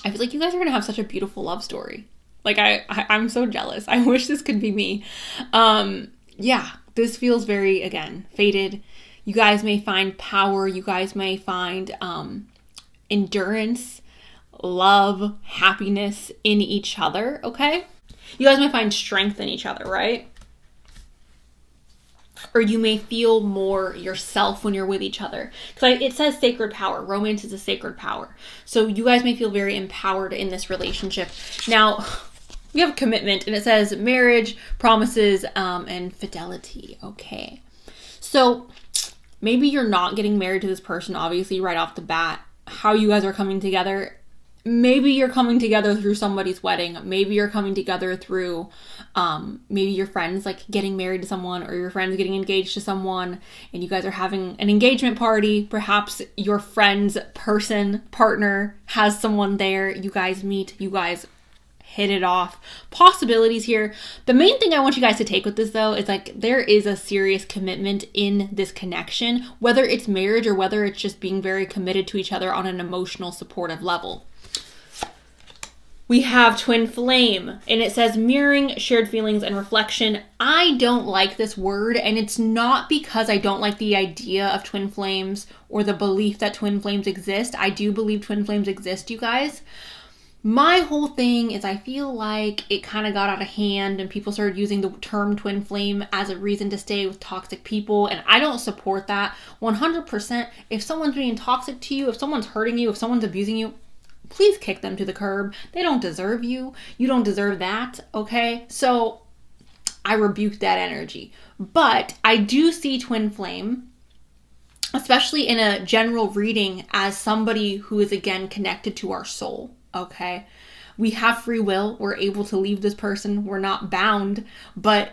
I feel like you guys are going to have such a beautiful love story. Like, I'm so jealous. I wish this could be me. Yeah, this feels very, again, fated. You guys may find power. You guys may find endurance, love, happiness in each other, okay? You guys may find strength in each other, right? Or you may feel more yourself when you're with each other. Because it says sacred power. Romance is a sacred power. So you guys may feel very empowered in this relationship. Now, we have commitment, and it says marriage, promises, and fidelity. Okay. So maybe you're not getting married to this person, obviously, right off the bat. How you guys are coming together. Maybe you're coming together through somebody's wedding. Maybe you're coming together through maybe your friends like getting married to someone, or your friends getting engaged to someone, and you guys are having an engagement party. Perhaps your friend's partner has someone there. You guys meet, you guys hit it off. Possibilities here. The main thing I want you guys to take with this, though, is like there is a serious commitment in this connection, whether it's marriage or whether it's just being very committed to each other on an emotional supportive level. We have twin flame, and it says mirroring, shared feelings, and reflection. I don't like this word, and it's not because I don't like the idea of twin flames or the belief that twin flames exist. I do believe twin flames exist, you guys. My whole thing is I feel like it kind of got out of hand and people started using the term twin flame as a reason to stay with toxic people, and I don't support that 100%. If someone's being toxic to you, if someone's hurting you, if someone's abusing you, please kick them to the curb. They don't deserve you. You don't deserve that, okay? So I rebuke that energy. But I do see twin flame, especially in a general reading, as somebody who is, again, connected to our soul, okay? We have free will. We're able to leave this person. We're not bound, but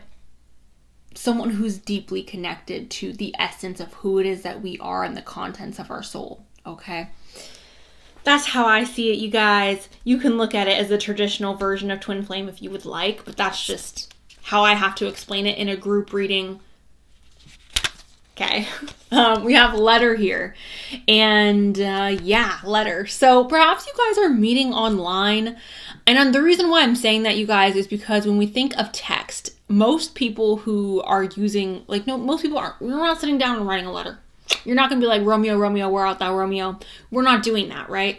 someone who's deeply connected to the essence of who it is that we are and the contents of our soul, okay? That's how I see it, you guys. You can look at it as the traditional version of twin flame if you would like, but that's just how I have to explain it in a group reading. Okay. We have letter here. And yeah, letter. So perhaps you guys are meeting online. And the reason why I'm saying that, you guys, is because when we think of text, most people who are using, most people aren't. We're not sitting down and writing a letter. You're not going to be like, Romeo, Romeo, where art thou, Romeo? We're not doing that, right?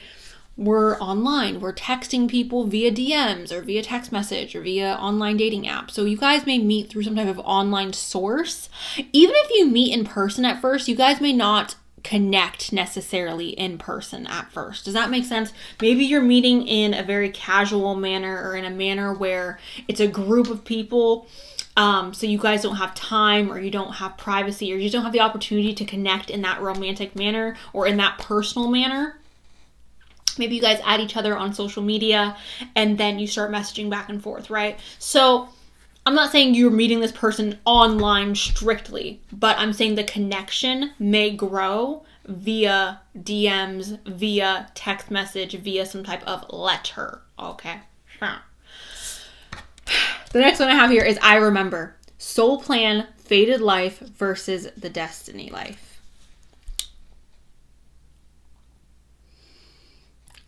we're online, we're texting people via DMs or via text message or via online dating app. So you guys may meet through some type of online source. Even if you meet in person at first, you guys may not connect necessarily in person at first. Does that make sense? Maybe you're meeting in a very casual manner or in a manner where it's a group of people. So you guys don't have time, or you don't have privacy, or you just don't have the opportunity to connect in that romantic manner or in that personal manner. Maybe you guys add each other on social media and then you start messaging back and forth, right? So I'm not saying you're meeting this person online strictly, but I'm saying the connection may grow via DMs, via text message, via some type of letter, okay? The next one I have here is I remember. Soul plan, fated life versus the destiny life.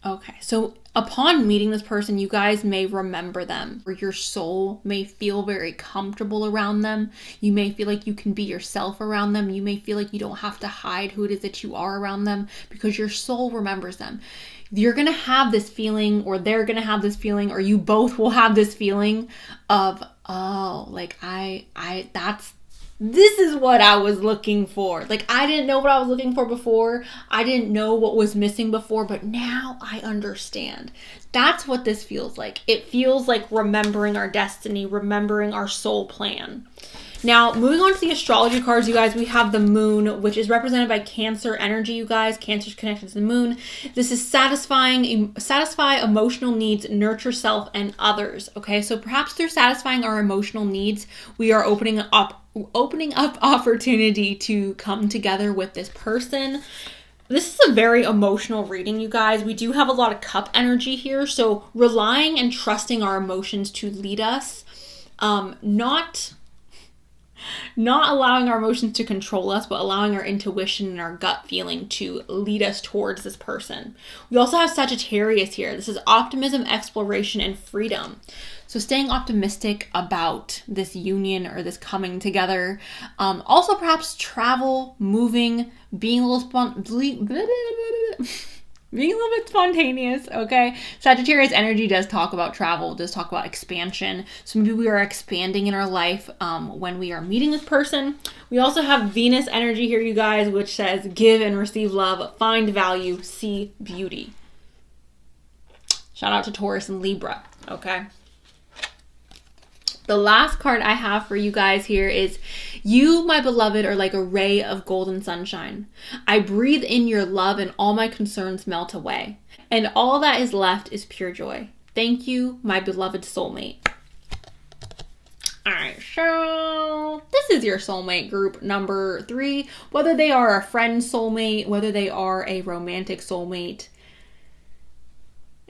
Okay, so upon meeting this person, you guys may remember them, or your soul may feel very comfortable around them. You may feel like you can be yourself around them. You may feel like you don't have to hide who it is that you are around them because your soul remembers them. You're going to have this feeling, or they're going to have this feeling, or you both will have this feeling of, oh, like this is what I was looking for. Like, I didn't know what I was looking for before. I didn't know what was missing before, but now I understand. That's what this feels like. It feels like remembering our destiny, remembering our soul plan. Now, moving on to the astrology cards, you guys, we have the moon, which is represented by Cancer energy, you guys. Cancer's connected to the moon. This is satisfy emotional needs, nurture self and others, okay? So perhaps through satisfying our emotional needs, we are opening up opportunity to come together with this person. This is a very emotional reading, you guys. We do have a lot of cup energy here, so relying and trusting our emotions to lead us, not allowing our emotions to control us, but allowing our intuition and our gut feeling to lead us towards this person. We also have Sagittarius here. This is optimism, exploration, and freedom. So staying optimistic about this union or this coming together. Also perhaps travel, moving, being a little bit spontaneous, okay? Sagittarius energy does talk about travel, does talk about expansion. So maybe we are expanding in our life when we are meeting this person. We also have Venus energy here, you guys, which says give and receive love, find value, see beauty. Shout out to Taurus and Libra, okay? The last card I have for you guys here is, you, my beloved, are like a ray of golden sunshine. I breathe in your love and all my concerns melt away. And all that is left is pure joy. Thank you, my beloved soulmate. Alright, so this is your soulmate group number 3. Whether they are a friend soulmate, whether they are a romantic soulmate,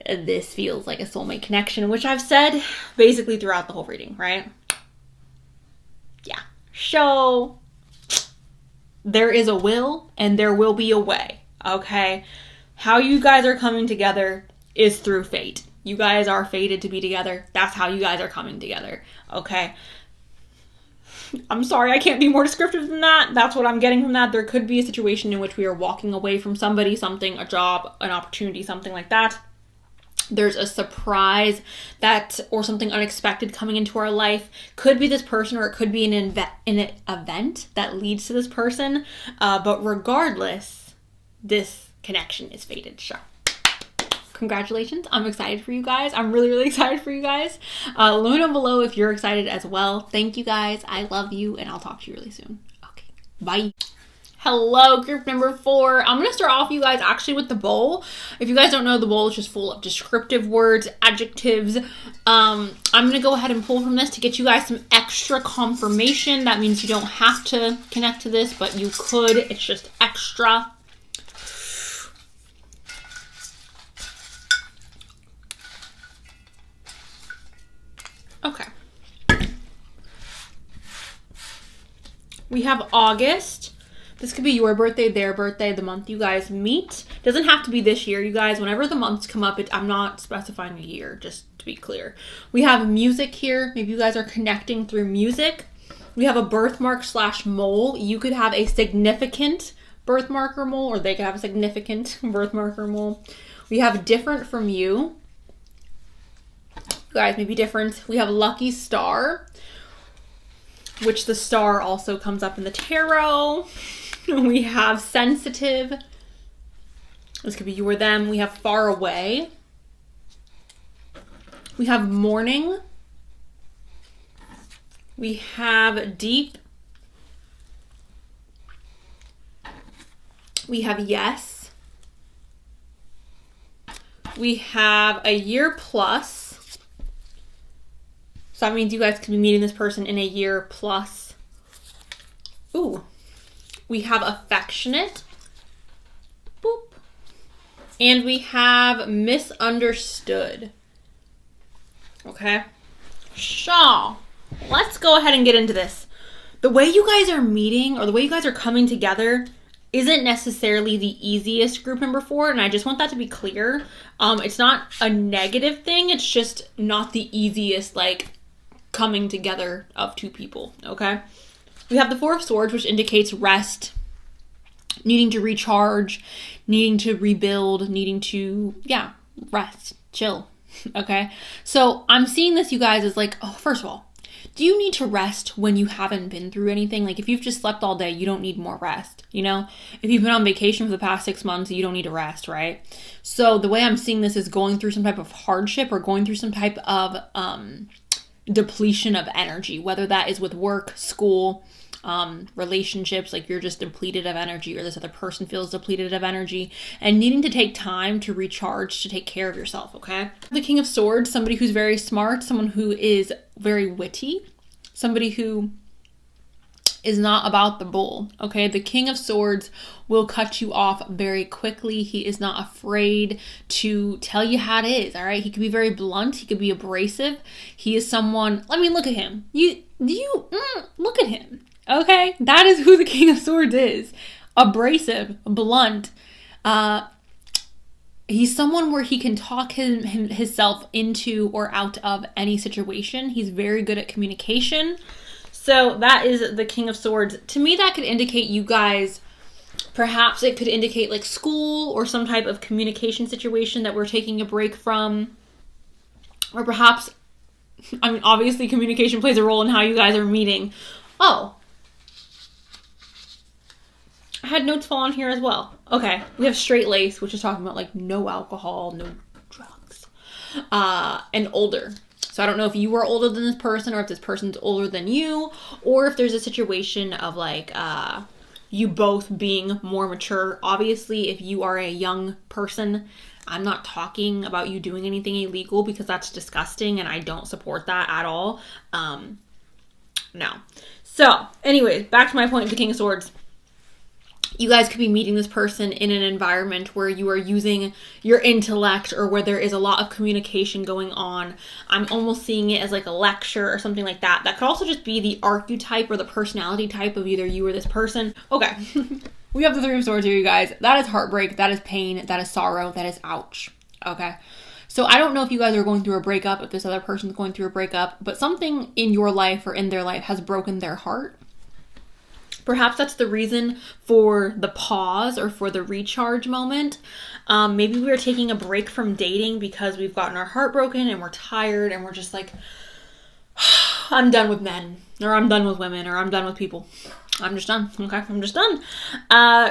this feels like a soulmate connection, which I've said basically throughout the whole reading, right? Yeah. So there is a will and there will be a way, okay? How you guys are coming together is through fate. You guys are fated to be together. That's how you guys are coming together, okay? I'm sorry, I can't be more descriptive than that. That's what I'm getting from that. There could be a situation in which we are walking away from somebody, something, a job, an opportunity, something like that. There's a surprise or something unexpected coming into our life. Could be this person, or it could be an event that leads to this person. But regardless, this connection is fated. So congratulations. I'm excited for you guys. I'm really, really excited for you guys. Let me know below if you're excited as well. Thank you guys. I love you, and I'll talk to you really soon. Okay, bye. Hello, group number 4. I'm going to start off, you guys, actually with the bowl. If you guys don't know, the bowl is just full of descriptive words, adjectives. I'm going to go ahead and pull from this to get you guys some extra confirmation. That means you don't have to connect to this, but you could. It's just extra. Okay. We have August. This could be your birthday, their birthday, the month you guys meet. Doesn't have to be this year, you guys. Whenever the months come up, I'm not specifying a year, just to be clear. We have music here. Maybe you guys are connecting through music. We have a birthmark / mole. You could have a significant birthmark or mole, or they could have a significant birthmark or mole. We have different from you. You guys may be different. We have lucky star, which the star also comes up in the tarot. We have sensitive. This could be you or them. We have far away. We have mourning. We have deep. We have yes. We have a year plus. So that means you guys could be meeting this person in a year plus. Ooh. We have affectionate. Boop. And we have misunderstood. Okay. So, let's go ahead and get into this. The way you guys are meeting, or the way you guys are coming together, isn't necessarily the easiest group number 4, and I just want that to be clear. It's not a negative thing, it's just not the easiest, like, coming together of two people, okay? We have the 4 of Swords, which indicates rest, needing to recharge, needing to rebuild, needing to, rest, chill, okay? So I'm seeing this, you guys, as like, oh, first of all, do you need to rest when you haven't been through anything? Like, if you've just slept all day, you don't need more rest, you know? If you've been on vacation for the past 6 months, you don't need to rest, right? So the way I'm seeing this is going through some type of hardship or going through some type of depletion of energy, whether that is with work, school, relationships, like you're just depleted of energy, or this other person feels depleted of energy, and needing to take time to recharge, to take care of yourself, okay? The King of Swords, somebody who's very smart, someone who is very witty, somebody who is not about the bull, okay? The King of Swords will cut you off very quickly. He is not afraid to tell you how it is, all right? He could be very blunt. He could be abrasive. He is someone, I mean, look at him. Look at him, okay? That is who the King of Swords is. Abrasive, blunt. He's someone where he can talk himself into or out of any situation. He's very good at communication. So that is the King of Swords. To me, that could indicate you guys, perhaps it could indicate like school or some type of communication situation that we're taking a break from. Or perhaps, I mean, obviously communication plays a role in how you guys are meeting. Oh, I had notes fall on here as well. Okay, we have straight lace, which is talking about like no alcohol, no drugs, and older. So I don't know if you are older than this person, or if this person's older than you, or if there's a situation of like you both being more mature. Obviously, if you are a young person, I'm not talking about you doing anything illegal, because that's disgusting and I don't support that at all. No. So anyways, back to my point of the King of Swords. You guys could be meeting this person in an environment where you are using your intellect, or where there is a lot of communication going on. I'm almost seeing it as like a lecture or something like that. That could also just be the archetype or the personality type of either you or this person. Okay. We have the 3 of Swords here, you guys. That is heartbreak. That is pain. That is sorrow. That is ouch. Okay. So I don't know if you guys are going through a breakup, if this other person's going through a breakup, but something in your life or in their life has broken their heart. Perhaps that's the reason for the pause or for the recharge moment. Maybe we are taking a break from dating because we've gotten our heart broken and we're tired and we're just like, I'm done with men, or I'm done with women, or I'm done with people. I'm just done. Okay, I'm just done.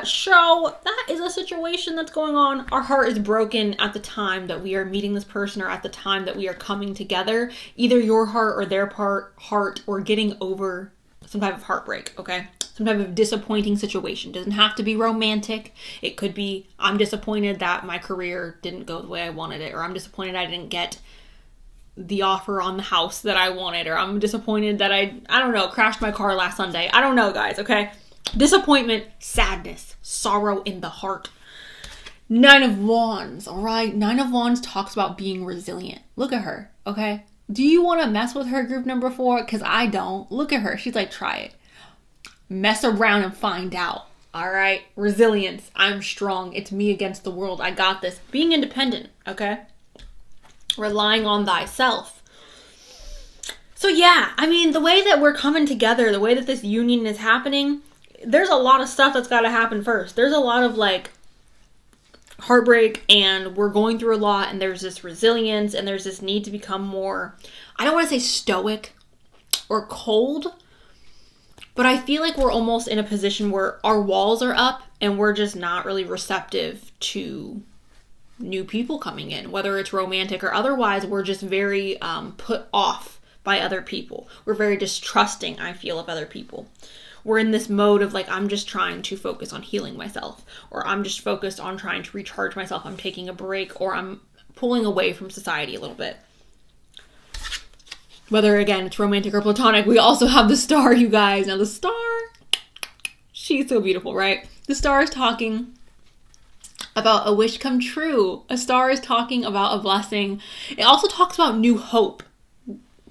So that is a situation that's going on. Our heart is broken at the time that we are meeting this person, or at the time that we are coming together. Either your heart or their heart, or getting over some type of heartbreak, okay? Some type of disappointing situation. Doesn't have to be romantic. It could be, I'm disappointed that my career didn't go the way I wanted it, or I'm disappointed I didn't get the offer on the house that I wanted, or I'm disappointed that I don't know, crashed my car last Sunday. I don't know, guys, okay? Disappointment, sadness, sorrow in the heart. 9 of Wands, all right? 9 of Wands talks about being resilient. Look at her, okay? Do you want to mess with her, group number 4? Because I don't. Look at her. She's like, try it. Mess around and find out. All right? Resilience. I'm strong. It's me against the world. I got this. Being independent, okay? Relying on thyself. So yeah, I mean, the way that we're coming together, the way that this union is happening, there's a lot of stuff that's got to happen first. There's a lot of like heartbreak and we're going through a lot, and there's this resilience and there's this need to become more, I don't want to say stoic or cold, but I feel like we're almost in a position where our walls are up and we're just not really receptive to new people coming in, whether it's romantic or otherwise. We're just very put off by other people. We're very distrusting, I feel, of other people. We're in this mode of like, I'm just trying to focus on healing myself, or I'm just focused on trying to recharge myself. I'm taking a break, or I'm pulling away from society a little bit. Whether, again, it's romantic or platonic, we also have the star, you guys. Now, the star, she's so beautiful, right? The star is talking about a wish come true. A star is talking about a blessing. It also talks about new hope,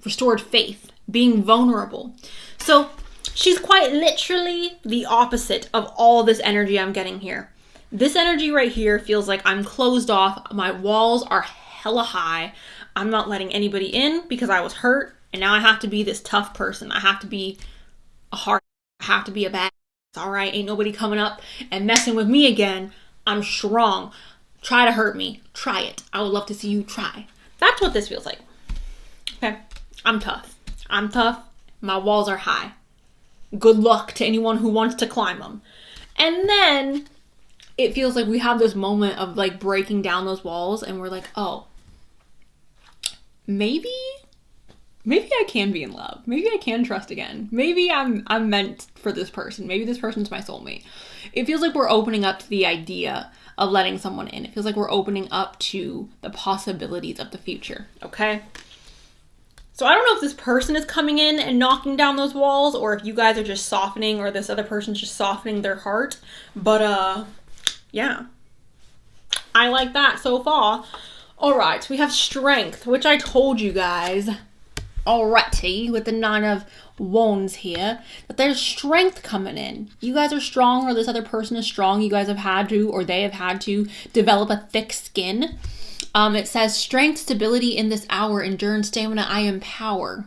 restored faith, being vulnerable. So she's quite literally the opposite of all this energy I'm getting here. This energy right here feels like I'm closed off. My walls are hella high. I'm not letting anybody in because I was hurt. And now I have to be this tough person. I have to be a hard, I have to be a bad. All right, ain't nobody coming up and messing with me again. I'm strong. Try to hurt me. Try it. I would love to see you try. That's what this feels like. Okay. I'm tough. I'm tough. My walls are high. Good luck to anyone who wants to climb them. And then it feels like we have this moment of like breaking down those walls and we're like, oh, maybe I can be in love. Maybe I can trust again. Maybe I'm meant for this person. Maybe this person's my soulmate. It feels like we're opening up to the idea of letting someone in. It feels like we're opening up to the possibilities of the future, okay? So I don't know if this person is coming in and knocking down those walls, or if you guys are just softening, or this other person's just softening their heart. But yeah. I like that so far. All right, we have strength, which I told you guys already with the 9 of Wands here, that there's strength coming in. You guys are strong, or this other person is strong. You guys have had to, or they have had to, develop a thick skin. It says strength, stability in this hour, endurance, stamina, I empower.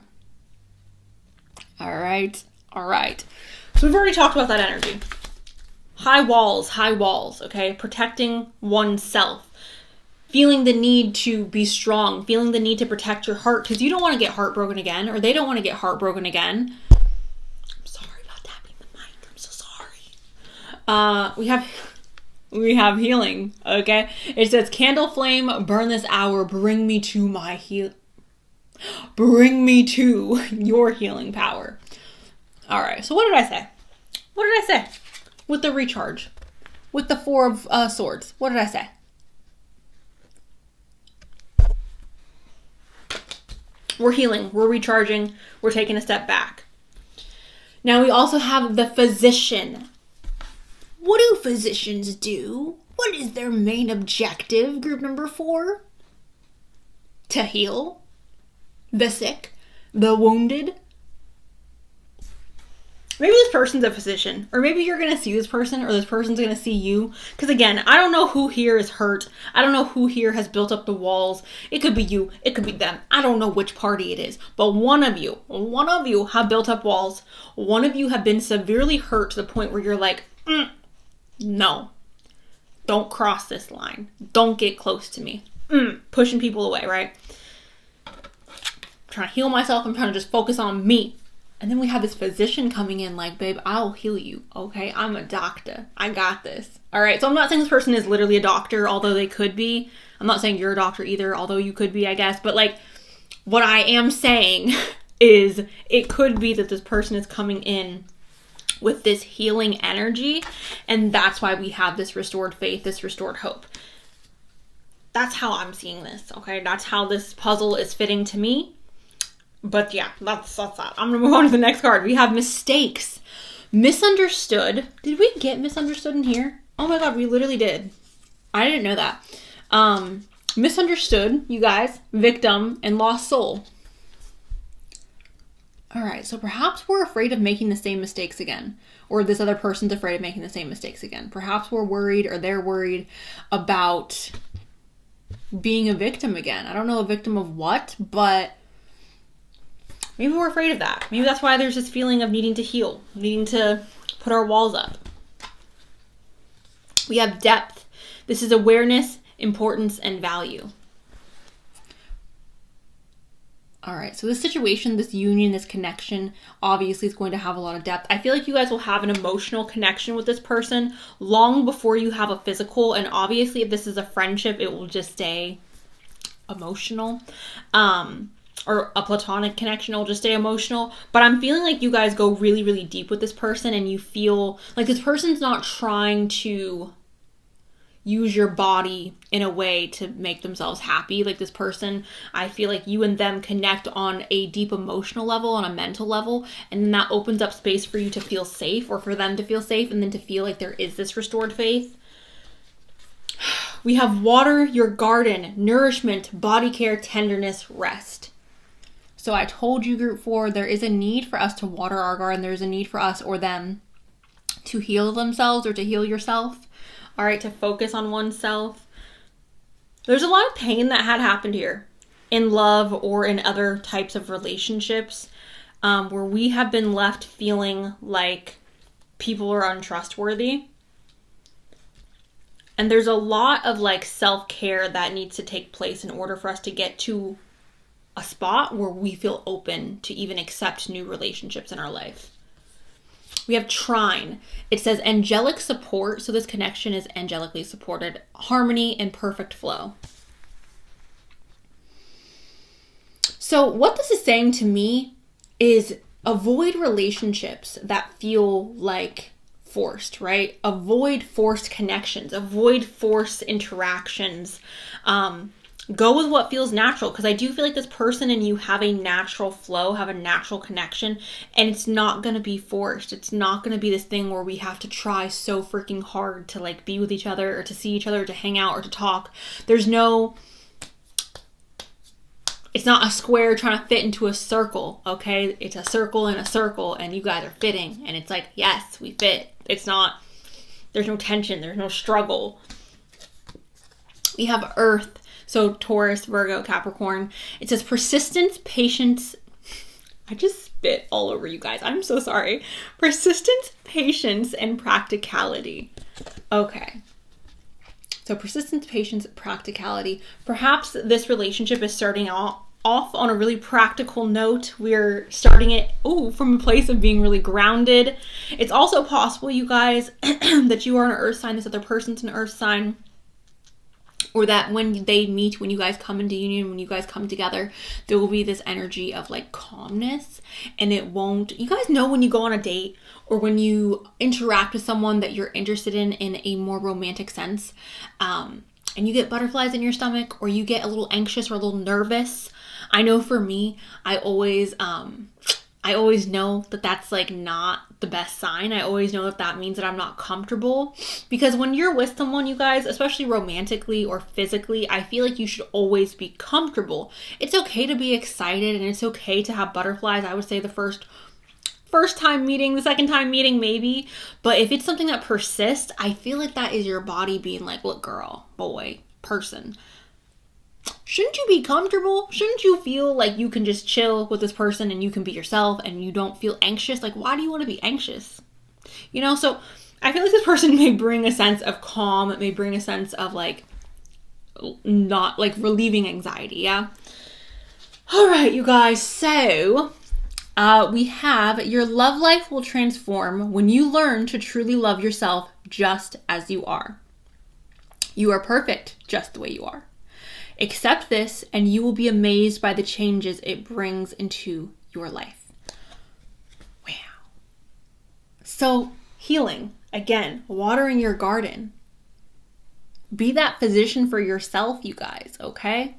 All right. So we've already talked about that energy. High walls, okay? Protecting oneself. Feeling the need to be strong, feeling the need to protect your heart, because you don't want to get heartbroken again, or they don't want to get heartbroken again. I'm sorry about tapping the mic. I'm so sorry. We have healing, okay? It says, candle flame, burn this hour, bring me to my bring me to your healing power. All right, so what did I say? With the recharge, with the 4 of Swords, what did I say? We're healing, we're recharging, we're taking a step back. Now we also have the Physician. What do physicians do? What is their main objective? Group number 4? To heal the sick, the wounded. Maybe this person's a physician, or maybe you're going to see this person, or this person's going to see you. Because again, I don't know who here is hurt. I don't know who here has built up the walls. It could be you. It could be them. I don't know which party it is. But one of you have built up walls. One of you have been severely hurt to the point where you're like, no, don't cross this line. Don't get close to me. Pushing people away, right? I'm trying to heal myself. I'm trying to just focus on me. And then we have this physician coming in like, babe, I'll heal you, okay? I'm a doctor. I got this. All right, so I'm not saying this person is literally a doctor, although they could be. I'm not saying you're a doctor either, although you could be, I guess. But like, what I am saying is it could be that this person is coming in with this healing energy, and that's why we have this restored faith, this restored hope. That's how I'm seeing this, okay? That's how this puzzle is fitting to me. But yeah, that's that. I'm going to move on to the next card. We have mistakes. Misunderstood. Did we get misunderstood in here? Oh my god, we literally did. I didn't know that. Misunderstood, you guys. Victim and lost soul. Alright, so perhaps we're afraid of making the same mistakes again. Or this other person's afraid of making the same mistakes again. Perhaps we're worried, or they're worried about being a victim again. I don't know a victim of what, but maybe we're afraid of that. Maybe that's why there's this feeling of needing to heal, needing to put our walls up. We have depth. This is awareness, importance, and value. All right, so this situation, this union, this connection, obviously is going to have a lot of depth. I feel like you guys will have an emotional connection with this person long before you have a physical. And obviously, if this is a friendship, it will just stay emotional. Or a platonic connection will just stay emotional. But I'm feeling like you guys go really, really deep with this person, and you feel like this person's not trying to use your body in a way to make themselves happy. Like this person, I feel like you and them connect on a deep emotional level, on a mental level, and then that opens up space for you to feel safe, or for them to feel safe, and then to feel like there is this restored faith. We have water your garden, nourishment, body care, tenderness, rest. So I told you, group 4, there is a need for us to water our garden. There's a need for us or them to heal themselves or to heal yourself. All right, to focus on oneself. There's a lot of pain that had happened here in love or in other types of relationships, where we have been left feeling like people are untrustworthy. And there's a lot of like self-care that needs to take place in order for us to get to a spot where we feel open to even accept new relationships in our life. We have trine. It says angelic support. So this connection is angelically supported. Harmony and perfect flow. So what this is saying to me is avoid relationships that feel like forced, right? Avoid forced connections. Avoid forced interactions. Go with what feels natural, because I do feel like this person and you have a natural flow, have a natural connection, and it's not going to be forced. It's not going to be this thing where we have to try so freaking hard to like be with each other or to see each other or to hang out or to talk. It's not a square trying to fit into a circle, okay? It's a circle and a circle, and you guys are fitting, and it's like, yes, we fit. There's no tension, there's no struggle. We have earth. So Taurus, Virgo, Capricorn. It says persistence, patience. I just spit all over you guys. I'm so sorry. Persistence, patience, and practicality. Okay. So persistence, patience, practicality. Perhaps this relationship is starting off on a really practical note. We're starting it from a place of being really grounded. It's also possible, you guys, that you are an earth sign, this other person's an earth sign. Or that when they meet, when you guys come into union, when you guys come together, there will be this energy of like calmness, and it won't, you guys know when you go on a date or when you interact with someone that you're interested in a more romantic sense, and you get butterflies in your stomach, or you get a little anxious or a little nervous. I know for me, I always know that that's like not the best sign. I always know that means that I'm not comfortable, because when you're with someone, you guys, especially romantically or physically, I feel like you should always be comfortable. It's okay to be excited, and it's okay to have butterflies. I would say the first time meeting, the second time meeting, maybe. But if it's something that persists, I feel like that is your body being like, look, girl, boy, person, shouldn't you be comfortable? Shouldn't you feel like you can just chill with this person and you can be yourself and you don't feel anxious? Like, why do you want to be anxious? You know, so I feel like this person may bring a sense of calm. It may bring a sense of like, not like relieving anxiety. Yeah. All right, you guys. So we have your love life will transform when you learn to truly love yourself just as you are. You are perfect just the way you are. Accept this, and you will be amazed by the changes it brings into your life. Wow. So, healing. Again, watering your garden. Be that physician for yourself, you guys, okay?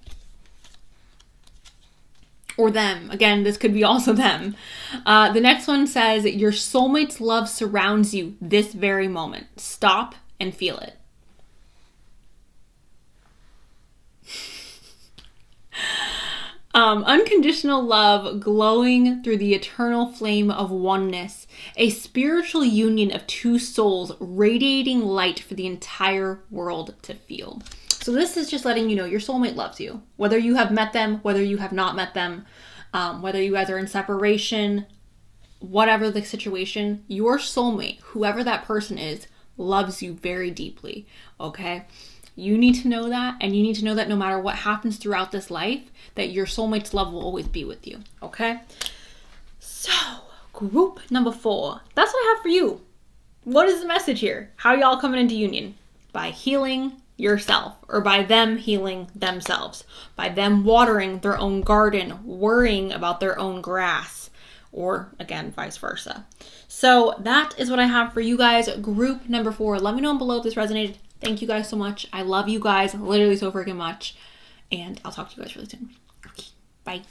Or them. Again, this could be also them. The next one says, your soulmate's love surrounds you this very moment. Stop and feel it. Unconditional love glowing through the eternal flame of oneness, a spiritual union of two souls radiating light for the entire world to feel. So this is just letting you know your soulmate loves you. Whether you have met them, whether you have not met them, whether you guys are in separation, whatever the situation, your soulmate, whoever that person is, loves you very deeply, okay? You need to know that, and you need to know that no matter what happens throughout this life, that your soulmate's love will always be with you, okay? So, group number 4. That's what I have for you. What is the message here? How are y'all coming into union? By healing yourself, or by them healing themselves, by them watering their own garden, worrying about their own grass, or again, vice versa. So that is what I have for you guys. Group number 4. Let me know below if this resonated. Thank you guys so much. I love you guys literally so freaking much. And I'll talk to you guys really soon. Okay, bye.